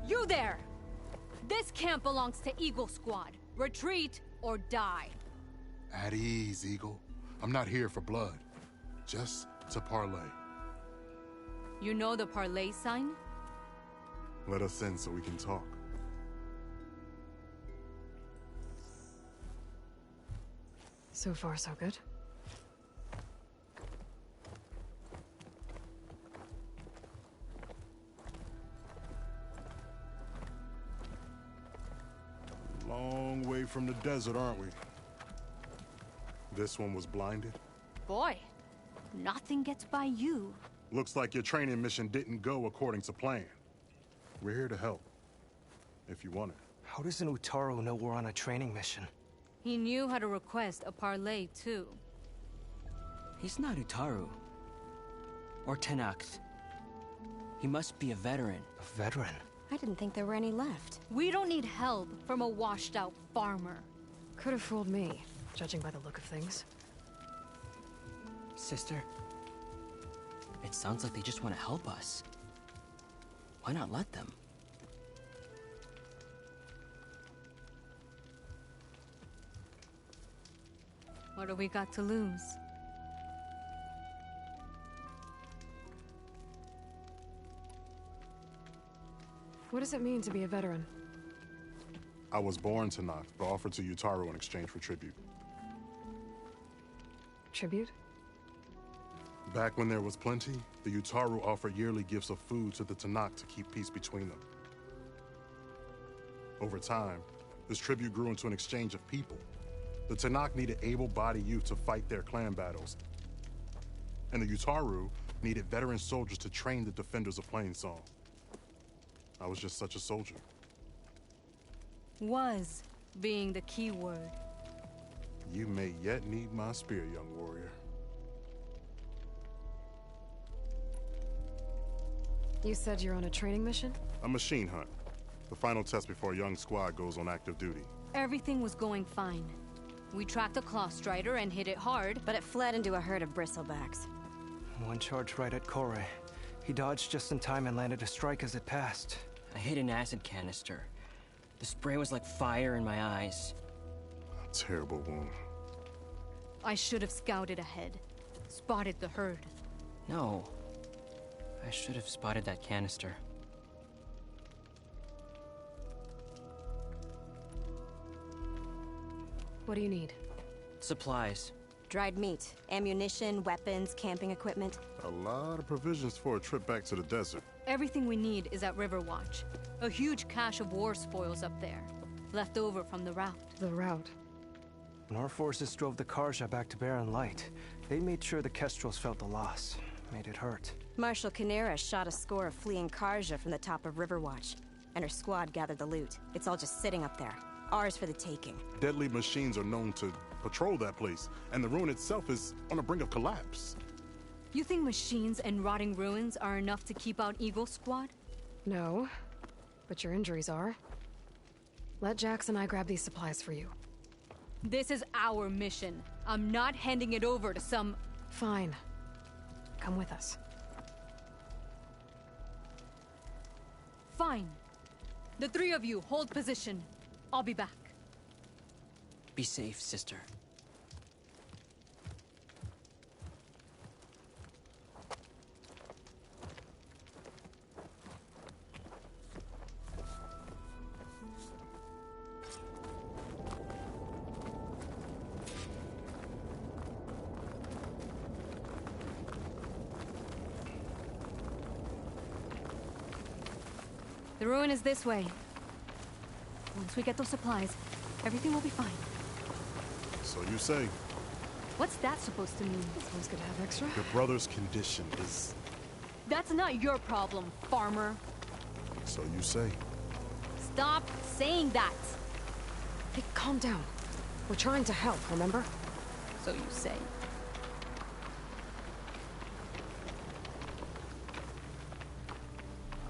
You there! This camp belongs to Eagle Squad. Retreat or die. At ease, Eagle. I'm not here for blood. Just to parlay. You know the parlay sign? Let us in so we can talk. So far, so good. Long way from the desert, aren't we? This one was blinded? Boy, nothing gets by you. Looks like your training mission didn't go according to plan. We're here to help, if you want it. How does an Utaru know we're on a training mission? He knew how to request a parlay, too. He's not Utaru. Or Tenakth. He must be a veteran. A veteran? I didn't think there were any left. We don't need help from a washed-out farmer. Could have fooled me, judging by the look of things. Sister, it sounds like they just want to help us. Why not let them? What do we got to lose? What does it mean to be a veteran? I was born to Tenakth, but offered to Utaru in exchange for tribute. Tribute? Back when there was plenty, the Utaru offered yearly gifts of food to the Tenakth to keep peace between them. Over time, this tribute grew into an exchange of people. The Tenakth needed able-bodied youth to fight their clan battles, and the Utaru needed veteran soldiers to train the defenders of Plainsong. I was just such a soldier. Was being the key word. You may yet need my spear, young warrior. You said you're on a training mission? A machine hunt. The final test before a young squad goes on active duty. Everything was going fine. We tracked a Claw Strider and hit it hard, but it fled into a herd of bristlebacks. One charge right at Kore. He dodged just in time and landed a strike as it passed. I hit an acid canister. The spray was like fire in my eyes. A terrible wound. I should have scouted ahead. Spotted the herd. No. I should have spotted that canister. What do you need? Supplies. Dried meat, ammunition, weapons, camping equipment. A lot of provisions for a trip back to the desert. Everything we need is at Riverwatch. A huge cache of war spoils up there. Left over from the rout. The rout? When our forces drove the Karja back to Barren Light, they made sure the Kestrels felt the loss. Made it hurt. Marshal Canera shot a score of fleeing Karja from the top of Riverwatch. And her squad gathered the loot. It's all just sitting up there. Ours for the taking. Deadly machines are known to patrol that place, and the ruin itself is on the brink of collapse. You think machines and rotting ruins are enough to keep out Eagle Squad? No, but your injuries are. Let Jax and I grab these supplies for you. This is our mission. I'm not handing it over to some... Fine. Come with us. Fine. The three of you hold position. I'll be back. Be safe, sister. The ruin is this way. Once we get those supplies, everything will be fine. So you say. What's that supposed to mean? Someone's gonna have extra? Your brother's condition is... That's not your problem, farmer. So you say. Stop saying that! Hey, calm down. We're trying to help, remember? So you say.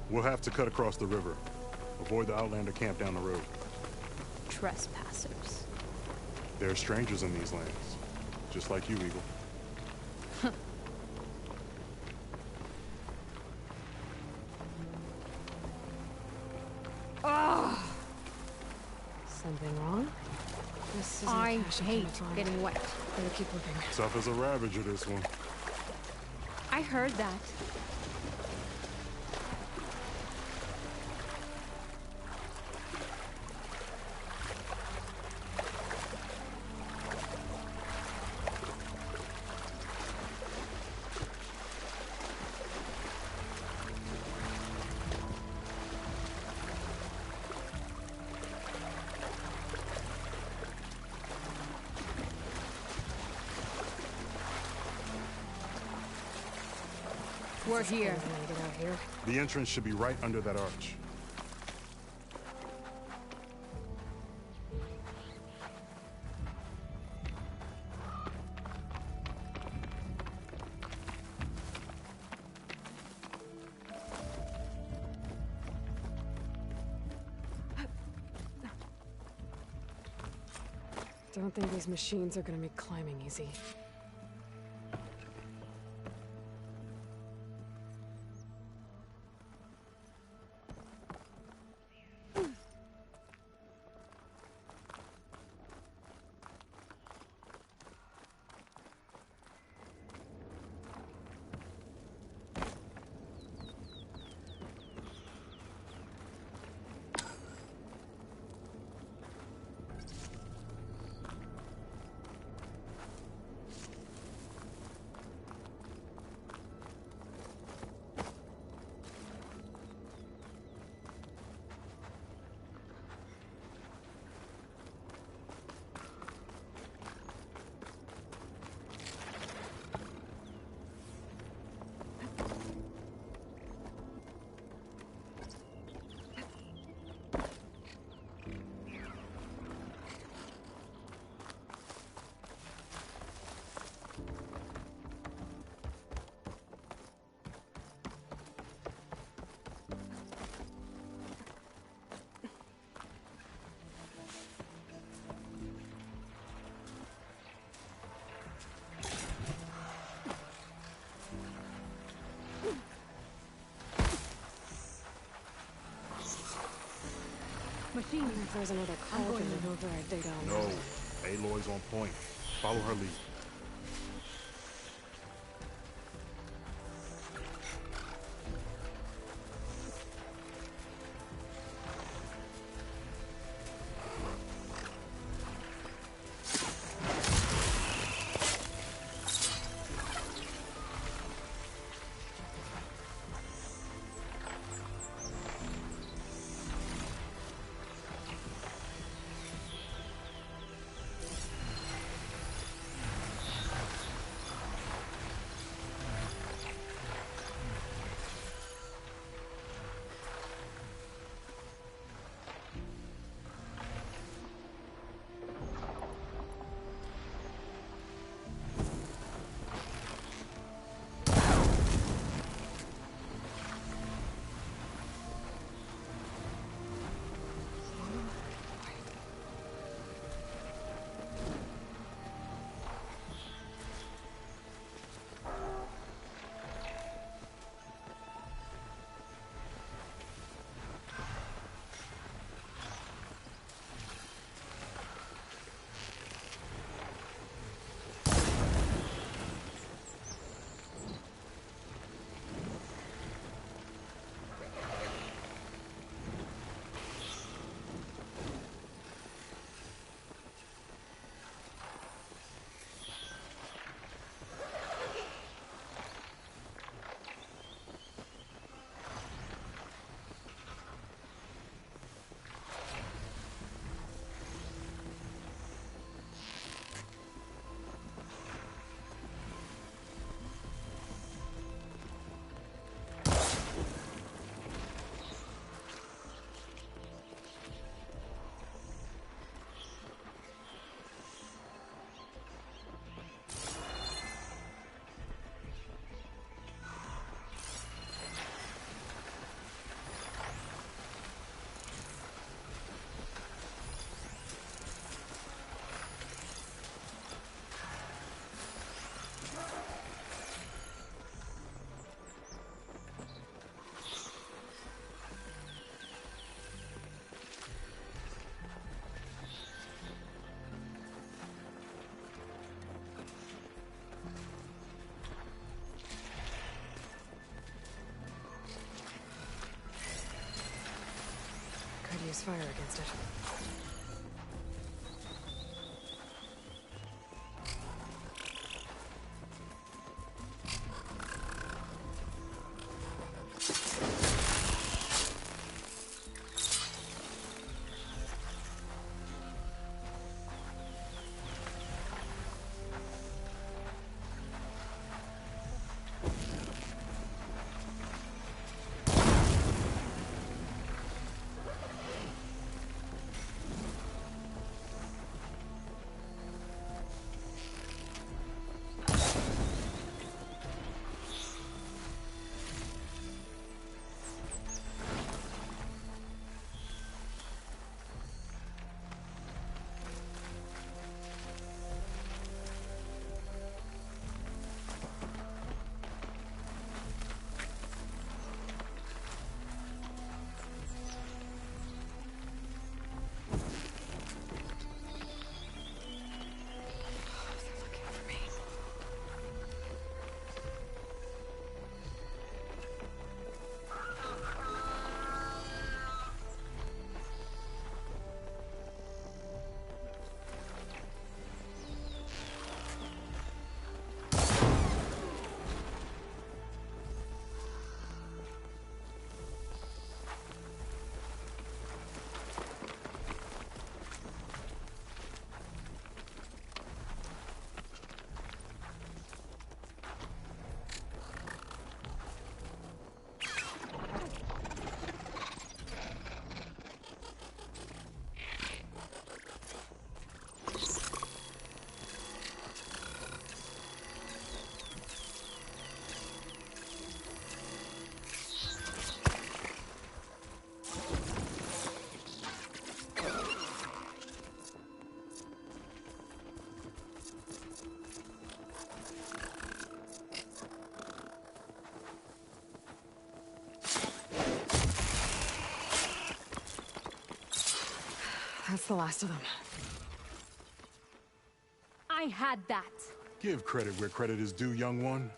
We'll have to cut across the river. Avoid the Outlander camp down the road. Trespassers. There are strangers in these lands. Just like you, Eagle. Something wrong? This This isn't I a cache hate Kenneth getting wet. Better keep looking. Tough as a Ravager, this one. I heard that. We're here. Get out here. The entrance should be right under that arch. Don't think these machines are gonna make climbing easy. Machine. If there's another call in the override data on No. Aloy's on point. Follow her lead. focus fire against it. That's the last of them. I had that. Give credit where credit is due, young one.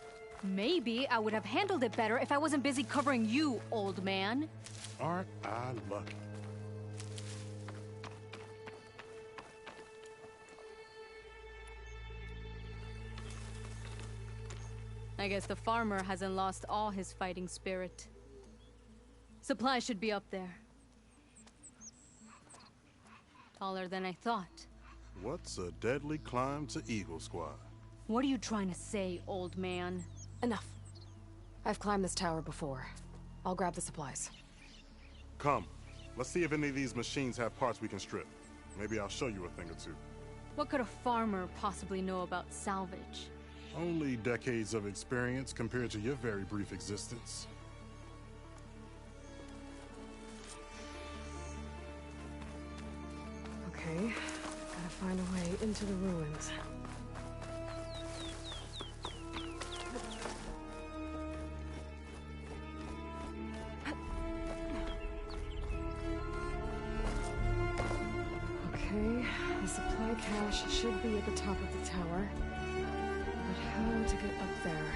Maybe I would have handled it better if I wasn't busy covering you, old man. Aren't I lucky? I guess the farmer hasn't lost all his fighting spirit. Supplies should be up there. Taller than I thought. What's a deadly climb to Eagle Squad? What are you trying to say, old man? Enough. I've climbed this tower before. I'll grab the supplies. Come. Let's see if any of these machines have parts we can strip. Maybe I'll show you a thing or two. What could a farmer possibly know about salvage? Only decades of experience compared to your very brief existence. Okay, gotta find a way into the ruins. Okay, the supply cache should be at the top of the tower. But how to get up there?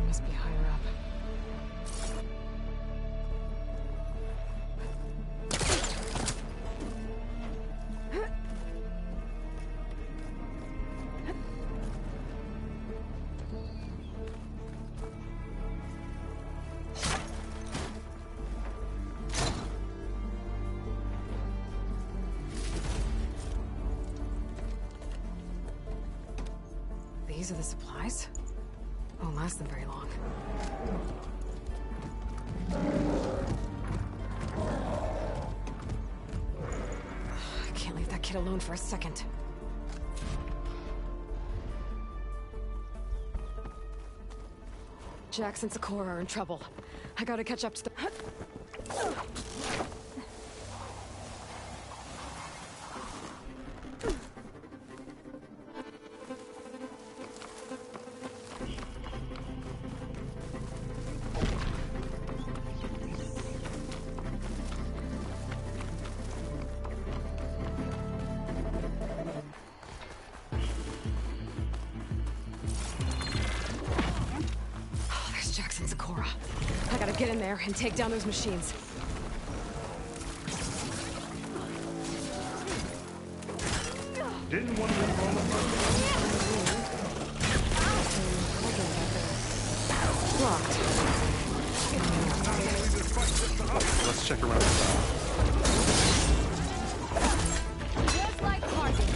Must be higher up. These are the supplies? Won't last them very long. I can't leave that kid alone for a second. Jax and Sakura are in trouble. I gotta catch up to the... Get in there and take down those machines. Didn't one of them roll Blocked. Let's check around the side. Just like target.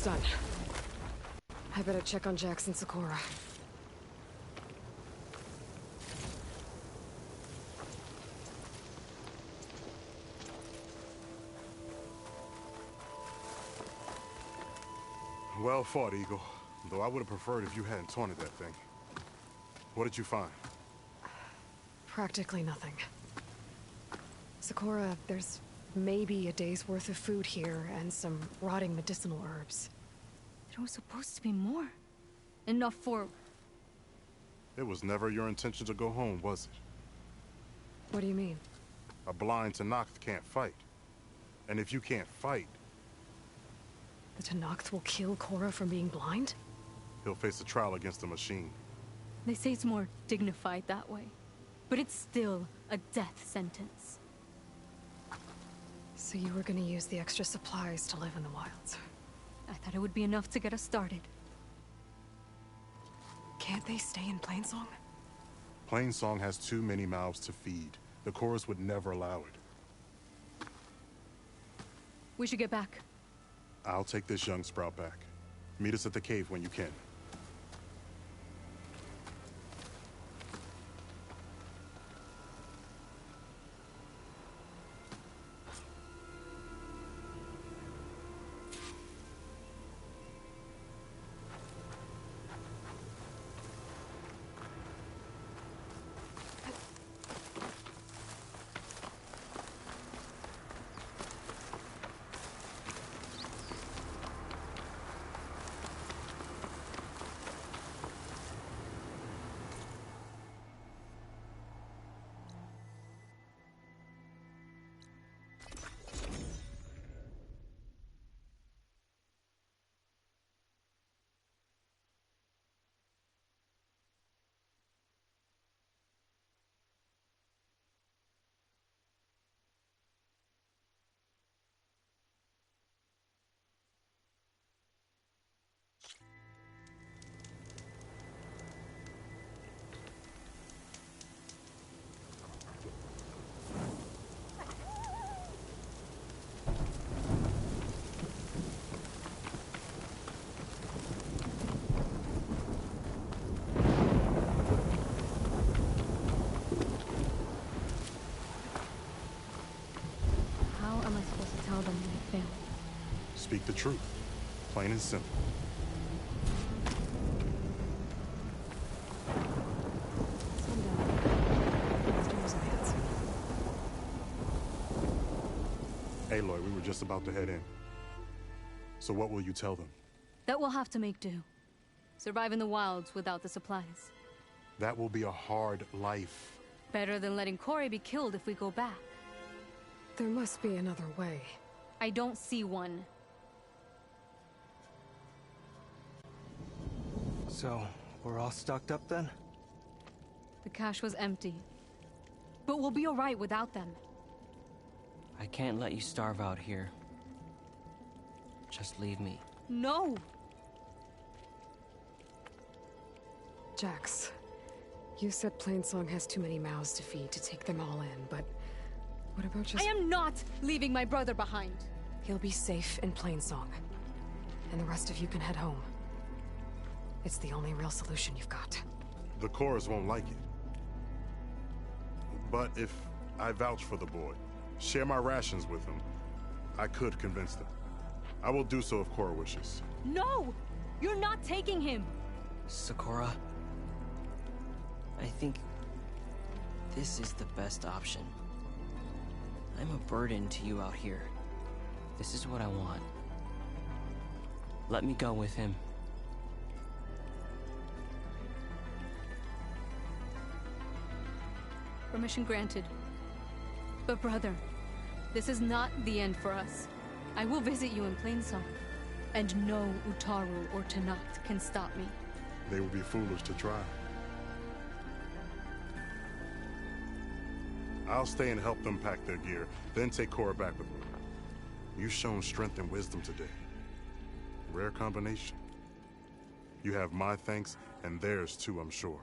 Done. I better check on Jax and Sakura. Well fought, Eagle. Though I would have preferred if you hadn't taunted that thing. What did you find? Practically nothing. Sakura, there's maybe a day's worth of food here and some rotting medicinal herbs. There was supposed to be more. Enough for... It was never your intention to go home, was it? What do you mean? A blind Tenakth can't fight. And if you can't fight, The Tenakth will kill Korra from being blind? he'll face a trial against the machine. They say it's more dignified that way. But it's still a death sentence. So you were gonna use the extra supplies to live in the wilds? I thought it would be enough to get us started. Can't they stay in Plainsong? Plainsong has too many mouths to feed. The chorus would never allow it. We should get back. I'll take this young sprout back. Meet us at the cave when you can. How am I supposed to tell them when I failed? Speak the truth. Plain and simple. Aloy, we were just about to head in. So what will you tell them? That we'll have to make do. Survive in the wilds without the supplies. That will be a hard life. Better than letting Corey be killed if we go back. There must be another way. I don't see one. So, we're all stocked up then? The cache was empty. But we'll be alright without them. I can't let you starve out here. Just leave me. No! Jax, you said Plainsong has too many mouths to feed to take them all in, but what about just— I am not leaving my brother behind! He'll be safe in Plainsong, and the rest of you can head home. It's the only real solution you've got. The chorus won't like it. But if I vouch for the boy, share my rations with him, I could convince them. I will do so if Cora wishes. No! You're not taking him! Sakura, I think this is the best option. I'm a burden to you out here. This is what I want. Let me go with him. Permission granted. But brother, this is not the end for us. I will visit you in Plainsong, and no Utaru or Tenakth can stop me. They would be foolish to try. I'll stay and help them pack their gear, then take Cora back with me. You've shown strength and wisdom today. Rare combination. You have my thanks, and theirs too, I'm sure.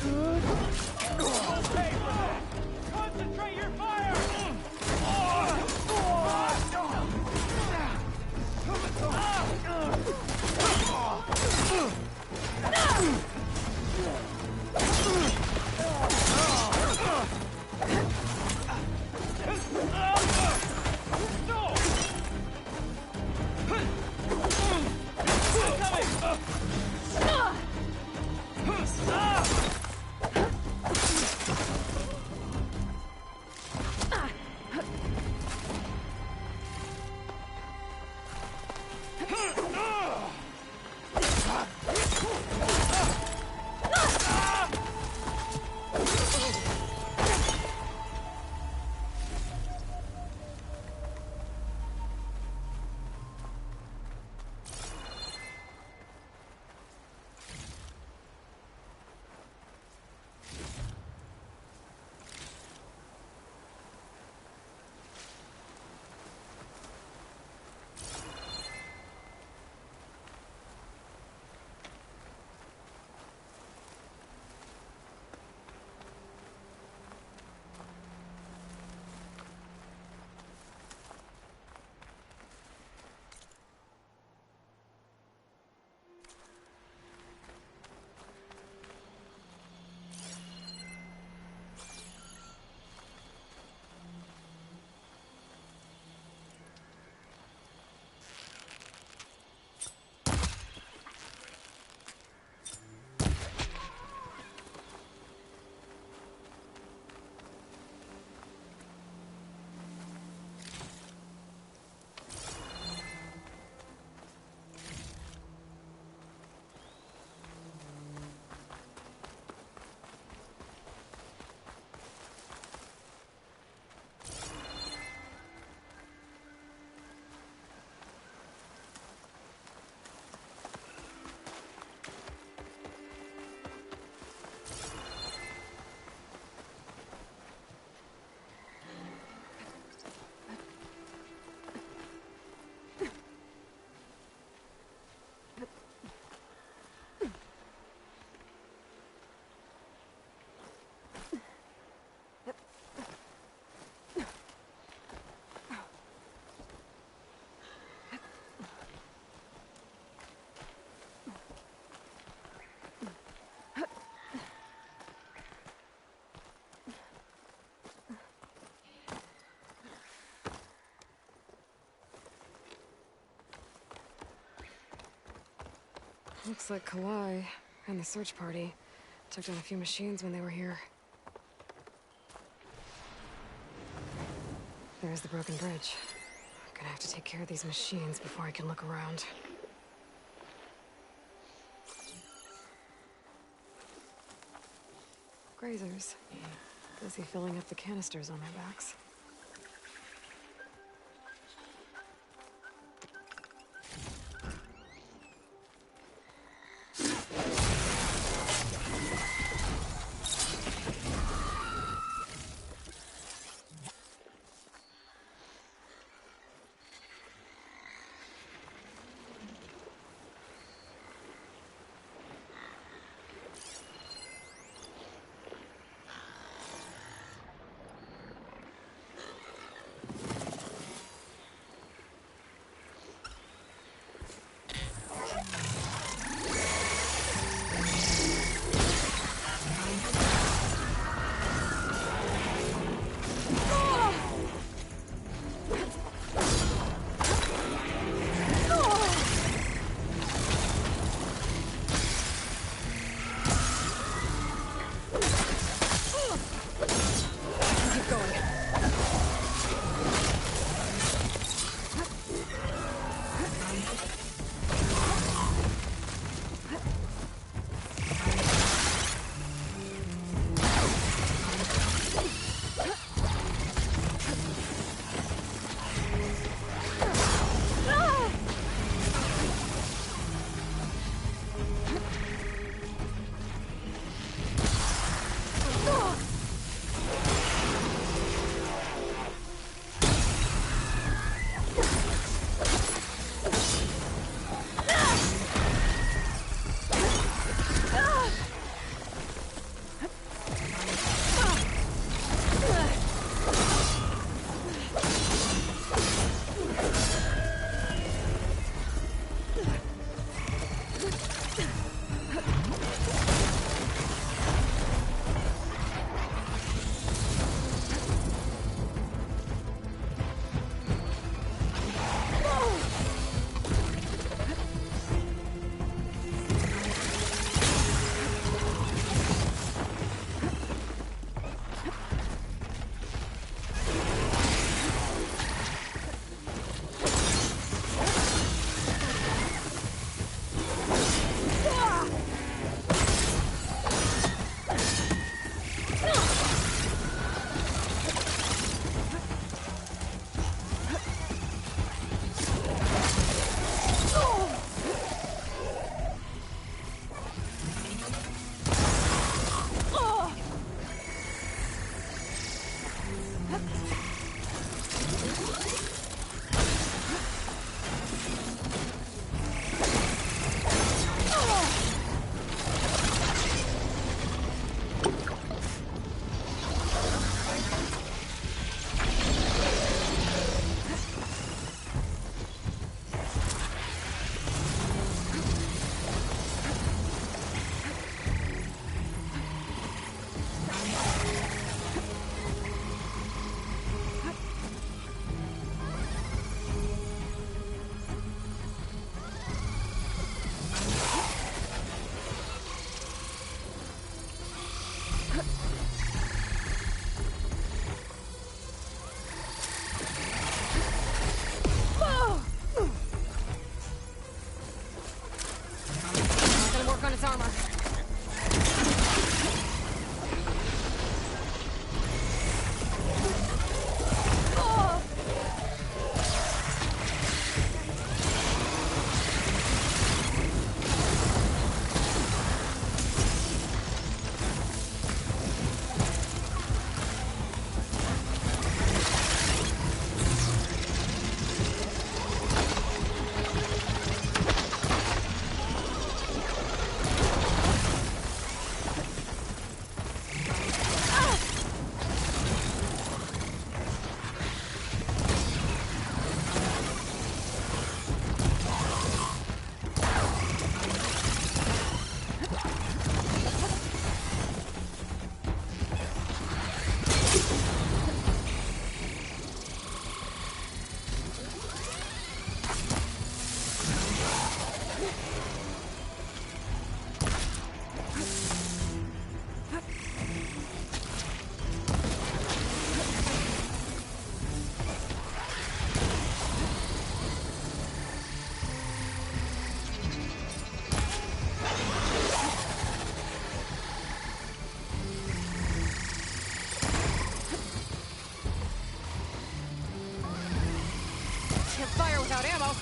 pay for that! Concentrate your fire! Looks like Kalai and the search party took down a few machines when they were here. There's the broken bridge. I'm gonna have to take care of these machines before I can look around. Grazers. Busy filling up the canisters on their backs. out ammo.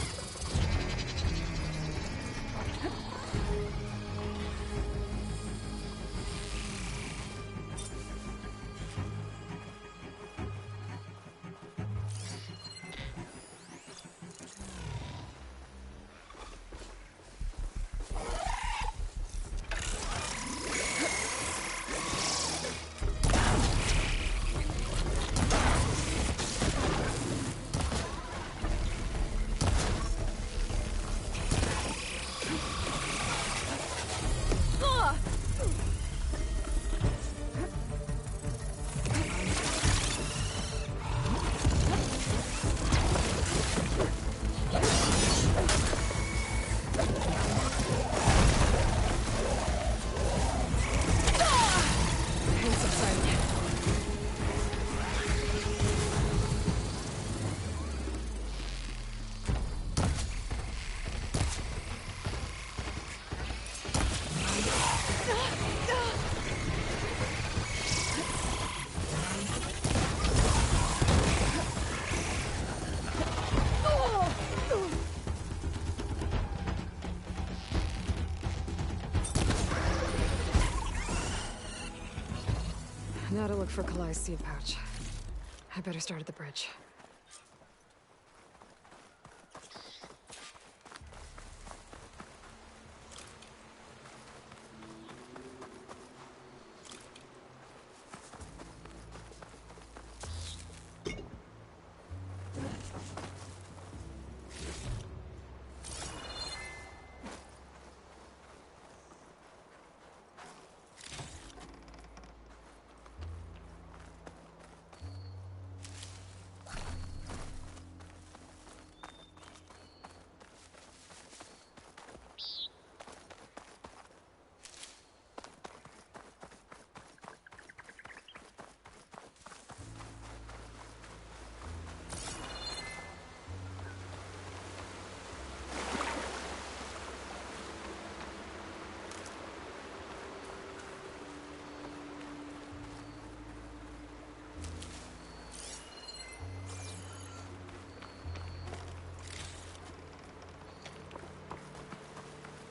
Now to look for Kalai's seed pouch. I better start at the bridge.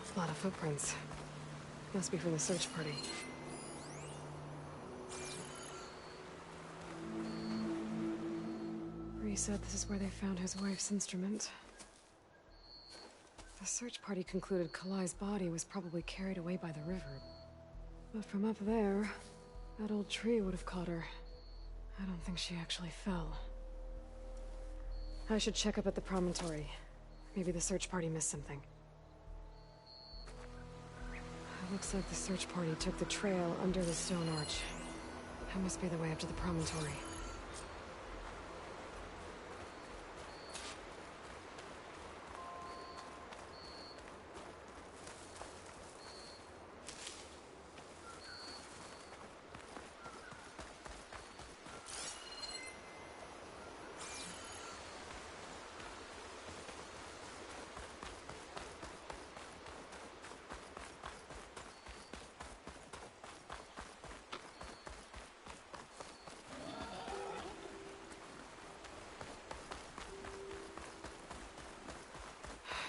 A lot of footprints. Must be from the search party. Bree said this is where they found his wife's instrument. The search party concluded Kalai's body was probably carried away by the river. But from up there, that old tree would have caught her. I don't think she actually fell. I should check up at the promontory. Maybe the search party missed something. It looks like the search party took the trail under the stone arch. That must be the way up to the promontory.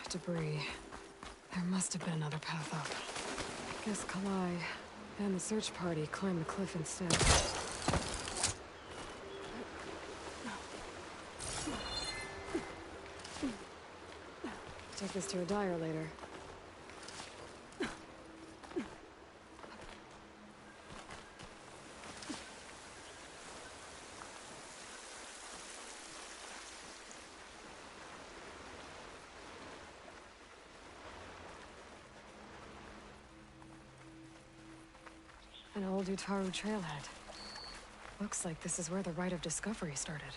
Debris. There must have been another path up. Guess Kalai and the search party climbed the cliff instead. Take this to a dyer later. An old Utaru trailhead. Looks like this is where the Rite of Discovery started.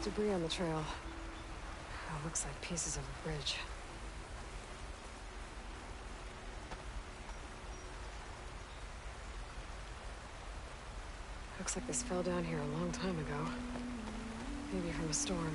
Debris on the trail. Oh, looks like pieces of a bridge. Looks like this fell down here a long time ago. Maybe from a storm.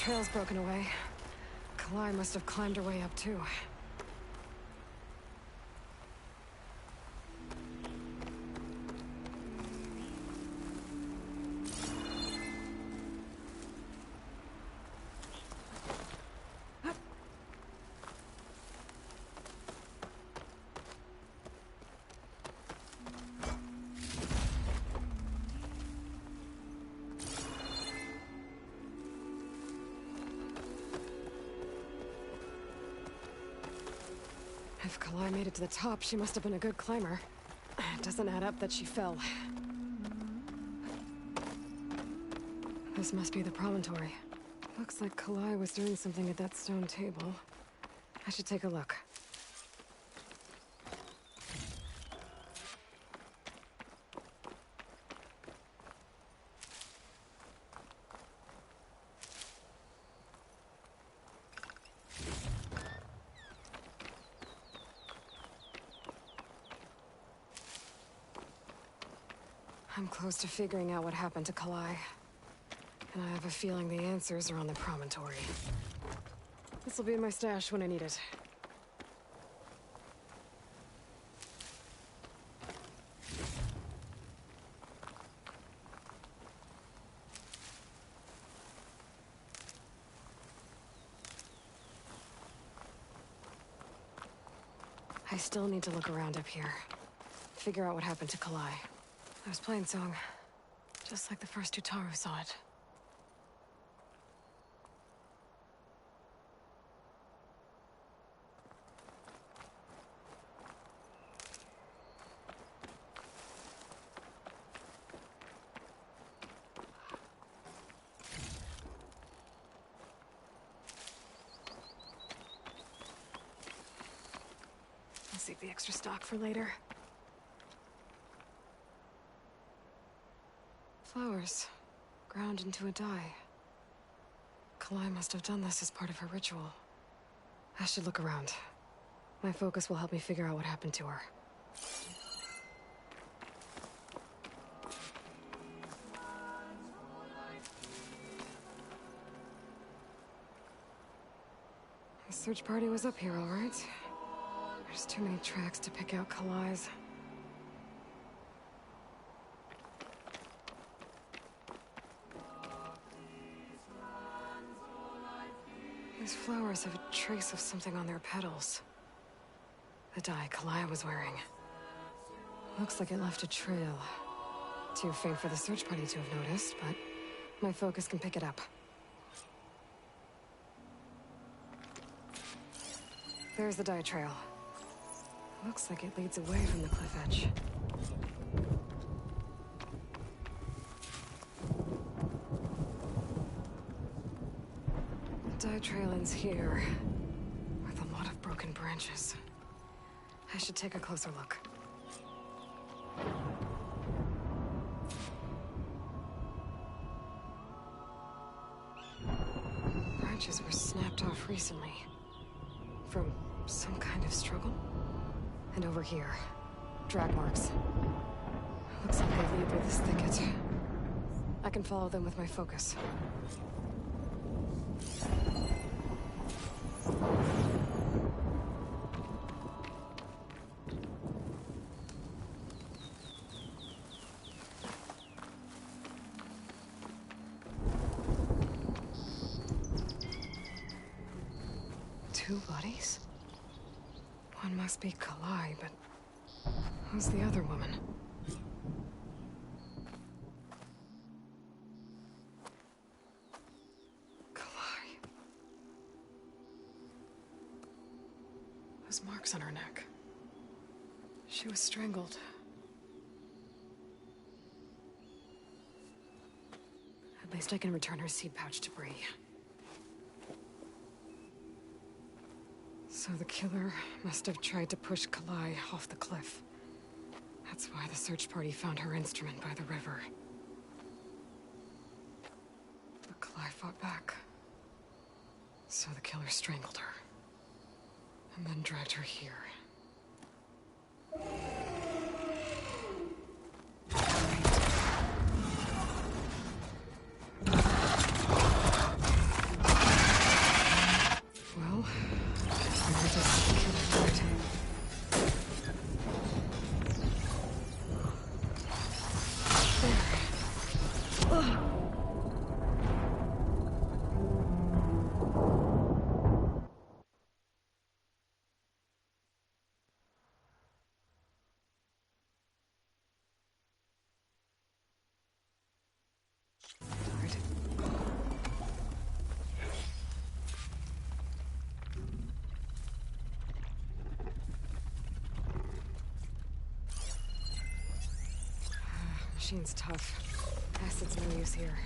trail's broken away. Kalai must have climbed her way up too. If Kalai made it to the top, she must have been a good climber. It doesn't add up that she fell. This must be the promontory. Looks like Kalai was doing something at that stone table. I should take a look. I'm close to figuring out what happened to Kalai. And I have a feeling the answers are on the promontory. This will be in my stash when I need it. I still need to look around up here. Figure out what happened to Kalai. I was playing Song, just like the first Utaru saw it. I'll save the extra stock for later. Flowers, ground into a dye. Kalai must have done this as part of her ritual. I should look around. My focus will help me figure out what happened to her. The search party was up here, all right. There's too many tracks to pick out Kalai's. These flowers have a trace of something on their petals. The dye Kalai was wearing. Looks like it left a trail. Too faint for the search party to have noticed, but my focus can pick it up. There's the dye trail. Looks like it leads away from the cliff edge. The dye trail ends here, with a lot of broken branches. I should take a closer look. Branches were snapped off recently. From some kind of struggle? And over here, drag marks. Looks like they lead through this thicket. I can follow them with my focus. Two bodies? One must be Kalai, but who's the other woman? Kalai. Those marks on her neck. She was strangled. At least I can return her seed pouch to Bree. So the killer must have tried to push Kalai off the cliff. That's why the search party found her instrument by the river. But Kalai fought back. So the killer strangled her. And then dragged her here. right? Machine's tough. Acid's no use here.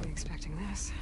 Expecting this.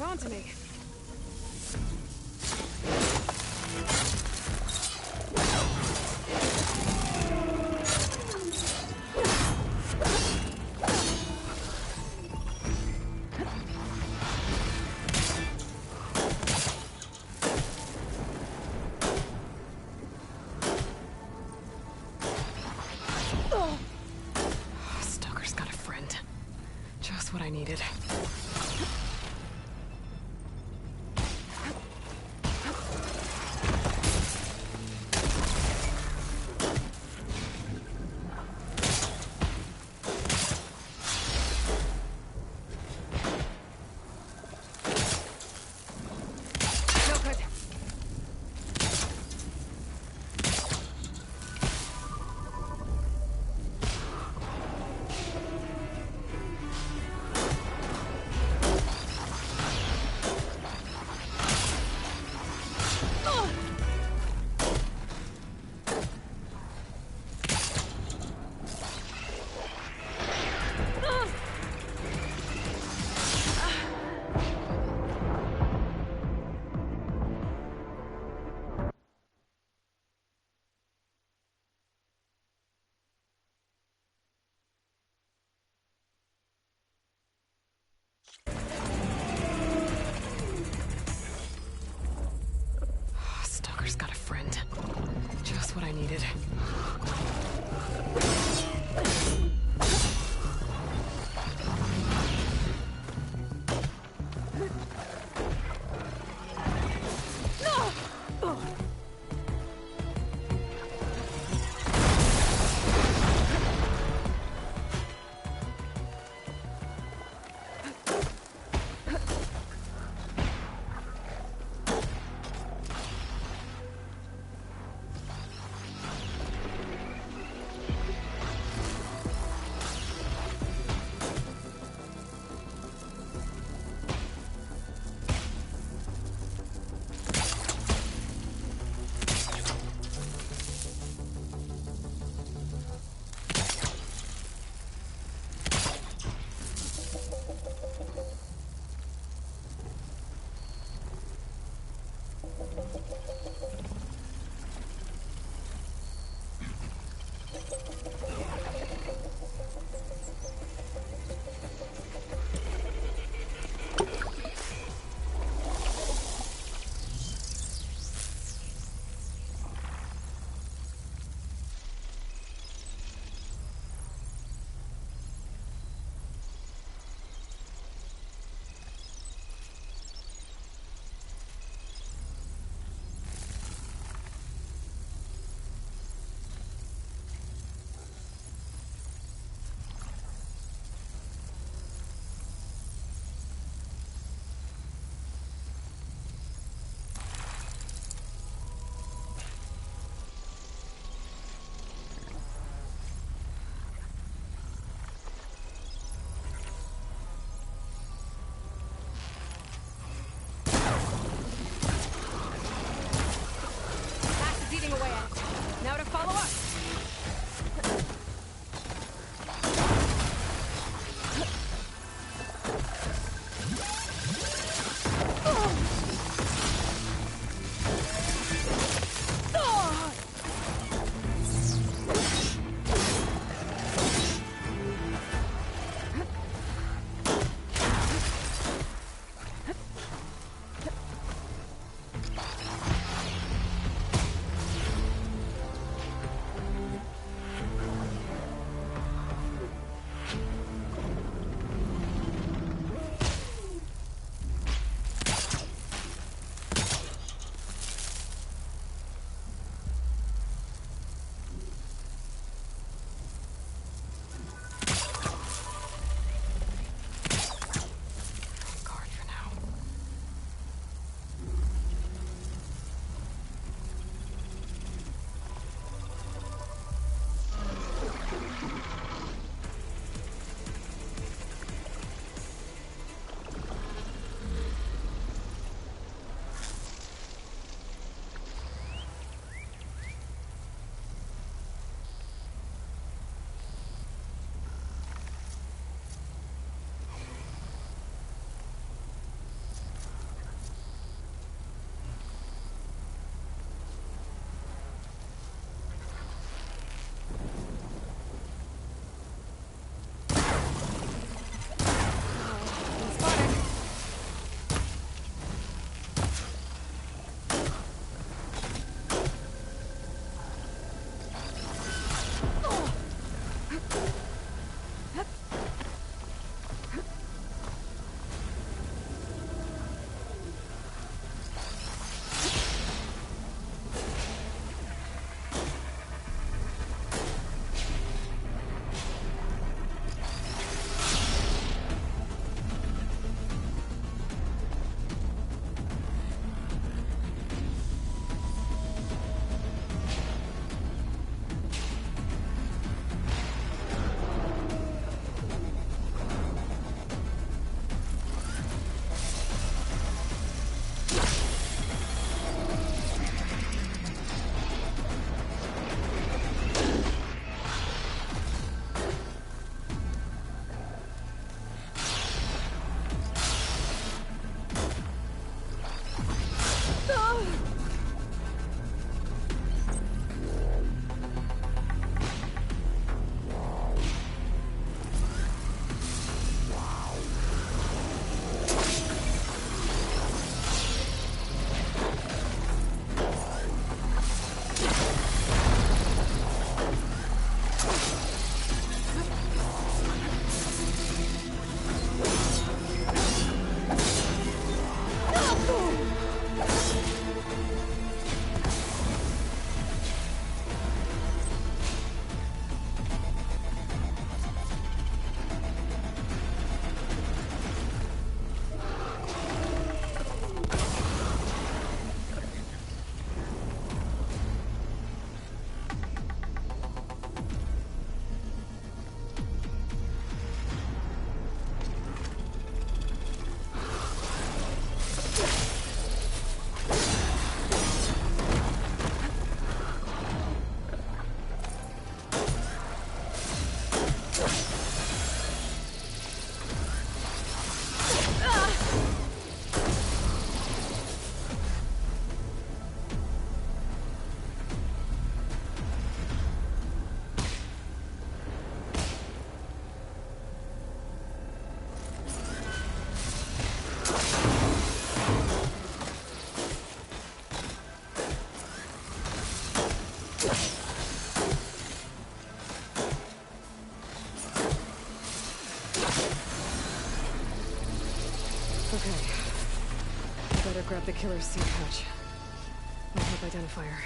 On to me. Stalker's got a friend. Just what I needed. Stalker's got a friend. Just what I needed. Okay. I better grab the killer's seed pouch. I'll help identify her.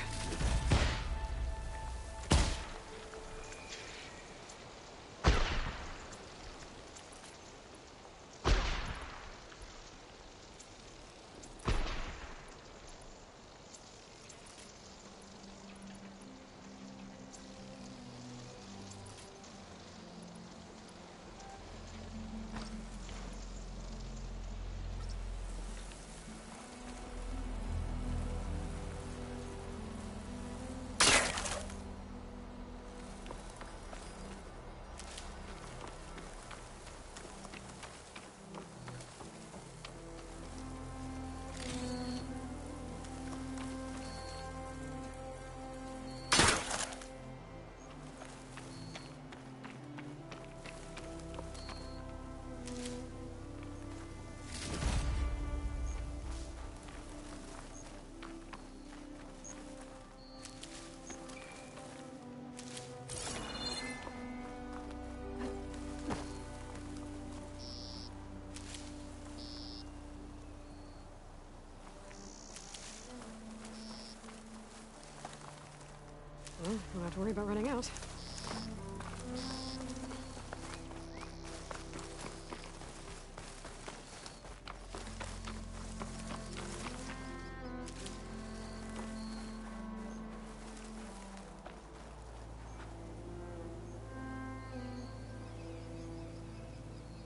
Well, don't have to worry about running out.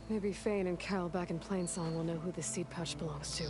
Maybe Fane and Cal back in Plainsong will know who the seed pouch belongs to.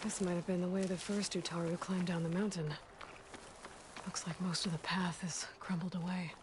This might have been the way the first Utaru climbed down the mountain. Looks like most of the path is crumbled away.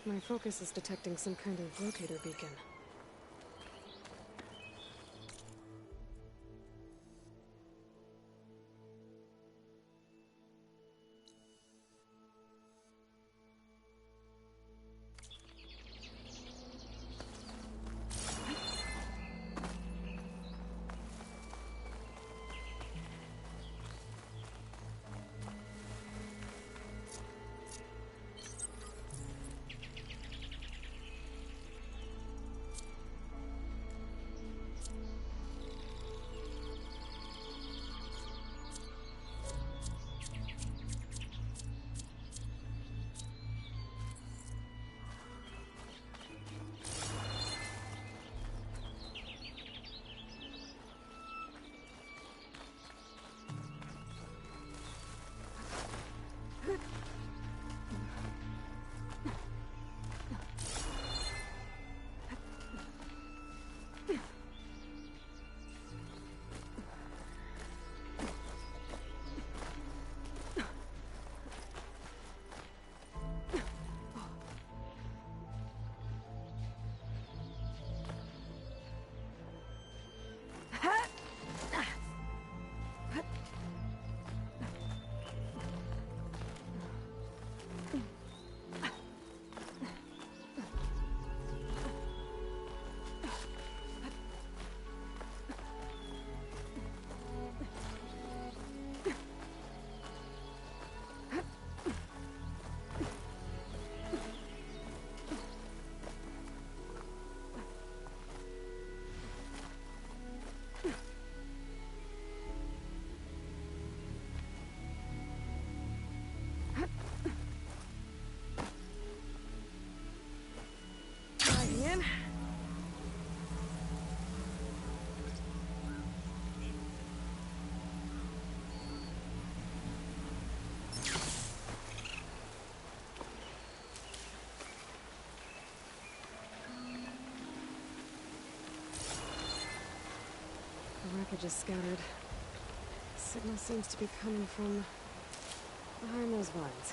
My focus is detecting some kind of locator beacon. wreckage is scattered. Signal seems to be coming from behind those vines.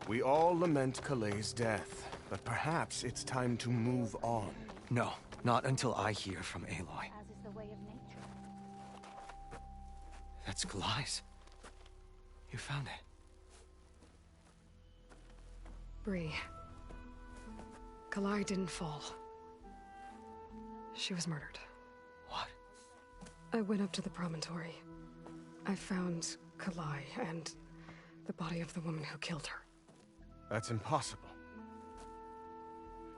We all lament Kaleigh's death, but perhaps it's time to move on. No, not until I hear from Aloy. As is the way of nature. That's Kalai's. You found it. Bree. Kalaii didn't fall. She was murdered. What? I went up to the promontory. I found Kalaii and the body of the woman who killed her. That's impossible.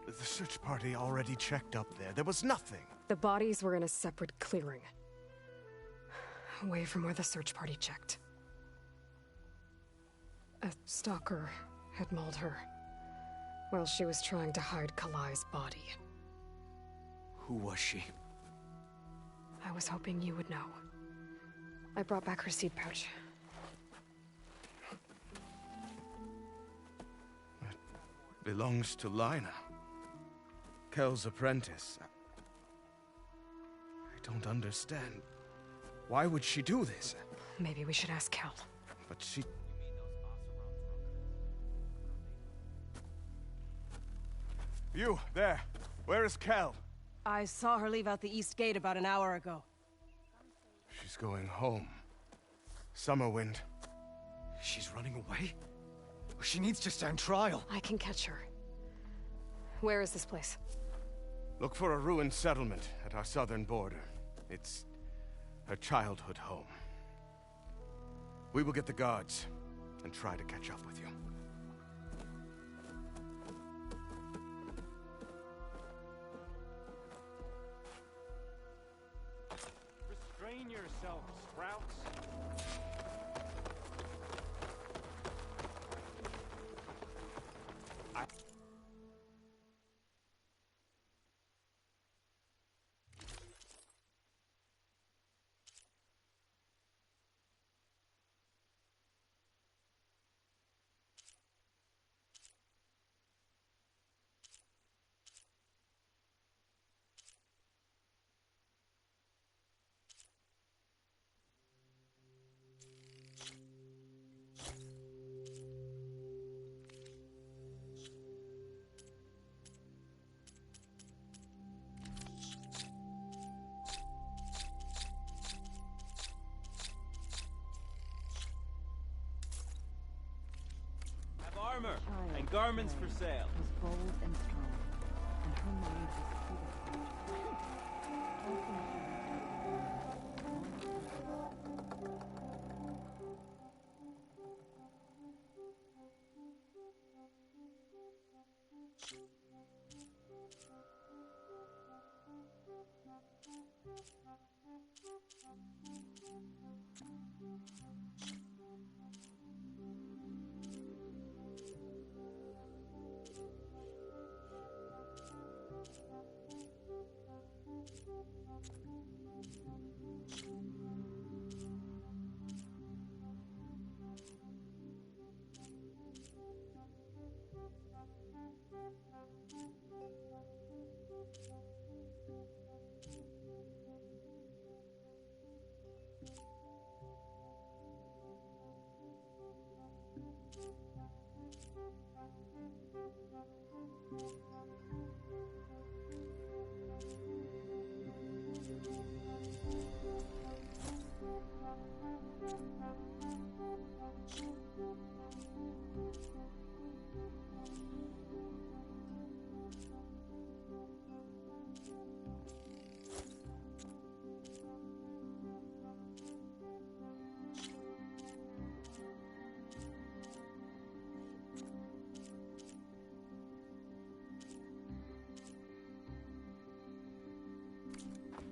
The search party already checked up there. There was nothing. The bodies were in a separate clearing. Away from where the search party checked. A stalker had mauled her while she was trying to hide Kalai's body. Who was she? I was hoping you would know. I brought back her seed pouch. It belongs to Lina. Kel's apprentice. I don't understand. Why would she do this? Maybe we should ask Kel. But she... You, there. Where is Kel? I saw her leave out the east gate about an hour ago. She's going home. Summerwind. She's running away? She needs to stand trial. I can catch her. Where is this place? Look for a ruined settlement at our southern border. It's her childhood home. We will get the guards and try to catch up with you. Restrain yourself, Sprouts. Armor and garments for sale. Was bold and strong, and her mind was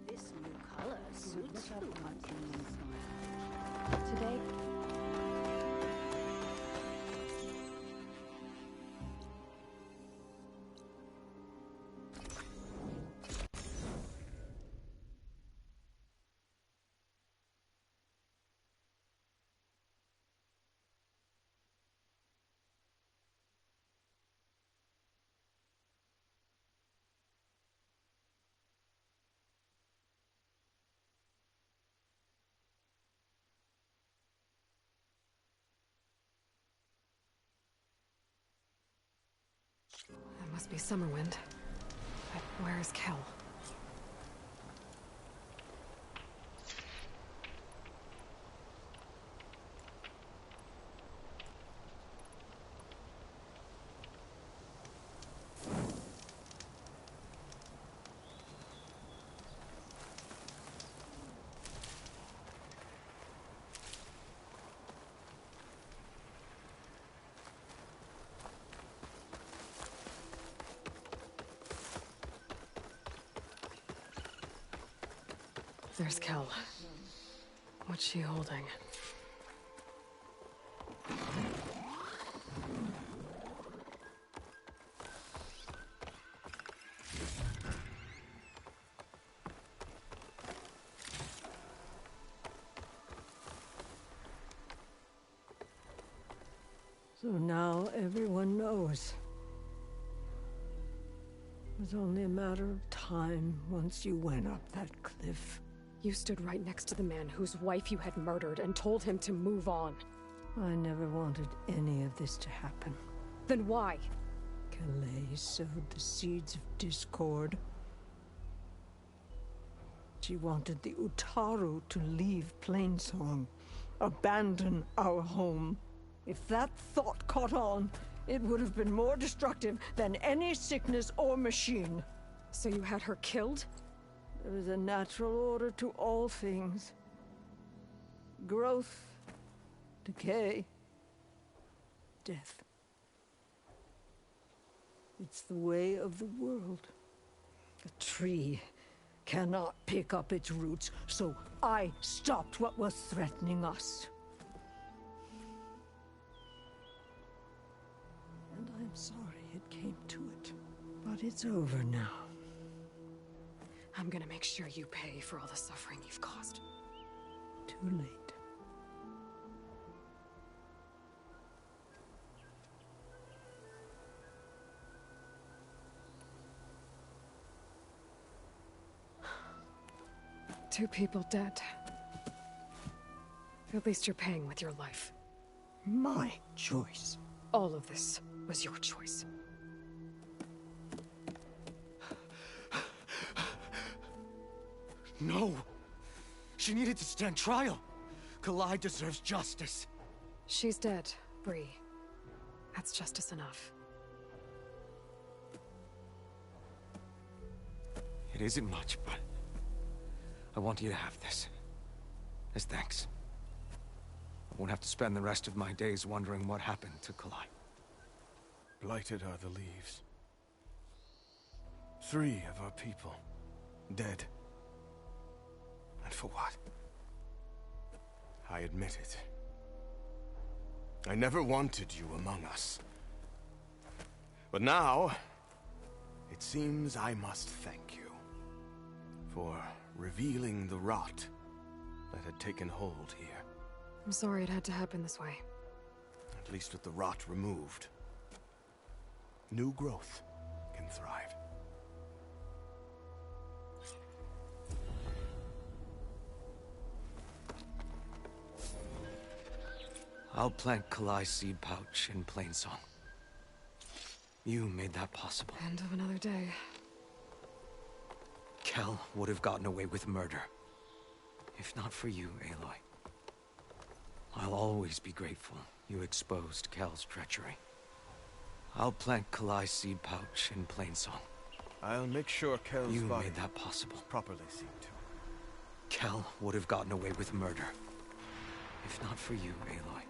this new color suits you. Today. That must be Summerwind. But where is Kel? There's Kel. What's she holding? So now everyone knows. It was only a matter of time once you went up that cliff. You stood right next to the man whose wife you had murdered and told him to move on. I never wanted any of this to happen. Then why? Calais sowed the seeds of discord. She wanted the Utaru to leave Plainsong, abandon our home. If that thought caught on, it would have been more destructive than any sickness or machine. So you had her killed? There is a natural order to all things. Growth, decay, death. It's the way of the world. A tree cannot pick up its roots, so I stopped what was threatening us. And I'm sorry it came to it. But it's over now. I'm gonna make sure you pay for all the suffering you've caused. Too late. Two people dead. At least you're paying with your life. My choice. All of this was your choice. No! She needed to stand trial! Kalai deserves justice. She's dead, Bree. That's justice enough. It isn't much, but I want you to have this. As thanks. I won't have to spend the rest of my days wondering what happened to Kalai. Blighted are the leaves. 3 of our people, dead. And for what? I admit it. I never wanted you among us. But now, it seems I must thank you for revealing the rot that had taken hold here. I'm sorry it had to happen this way. At least with the rot removed, new growth can thrive. I'll plant Kalai's seed pouch in Plainsong. You made that possible. End of another day. Kel would have gotten away with murder. If not for you, Aloy. I'll always be grateful you exposed Kel's treachery. I'll plant Kalai's seed pouch in Plainsong. I'll make sure Kel's You body made that possible. is properly seen to. Kel would have gotten away with murder. If not for you, Aloy.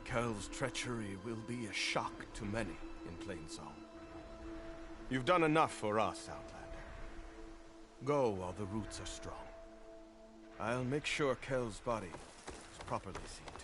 Kel's treachery will be a shock to many in Plainsong. You've done enough for us, Outlander. Go while the roots are strong. I'll make sure Kel's body is properly seen to.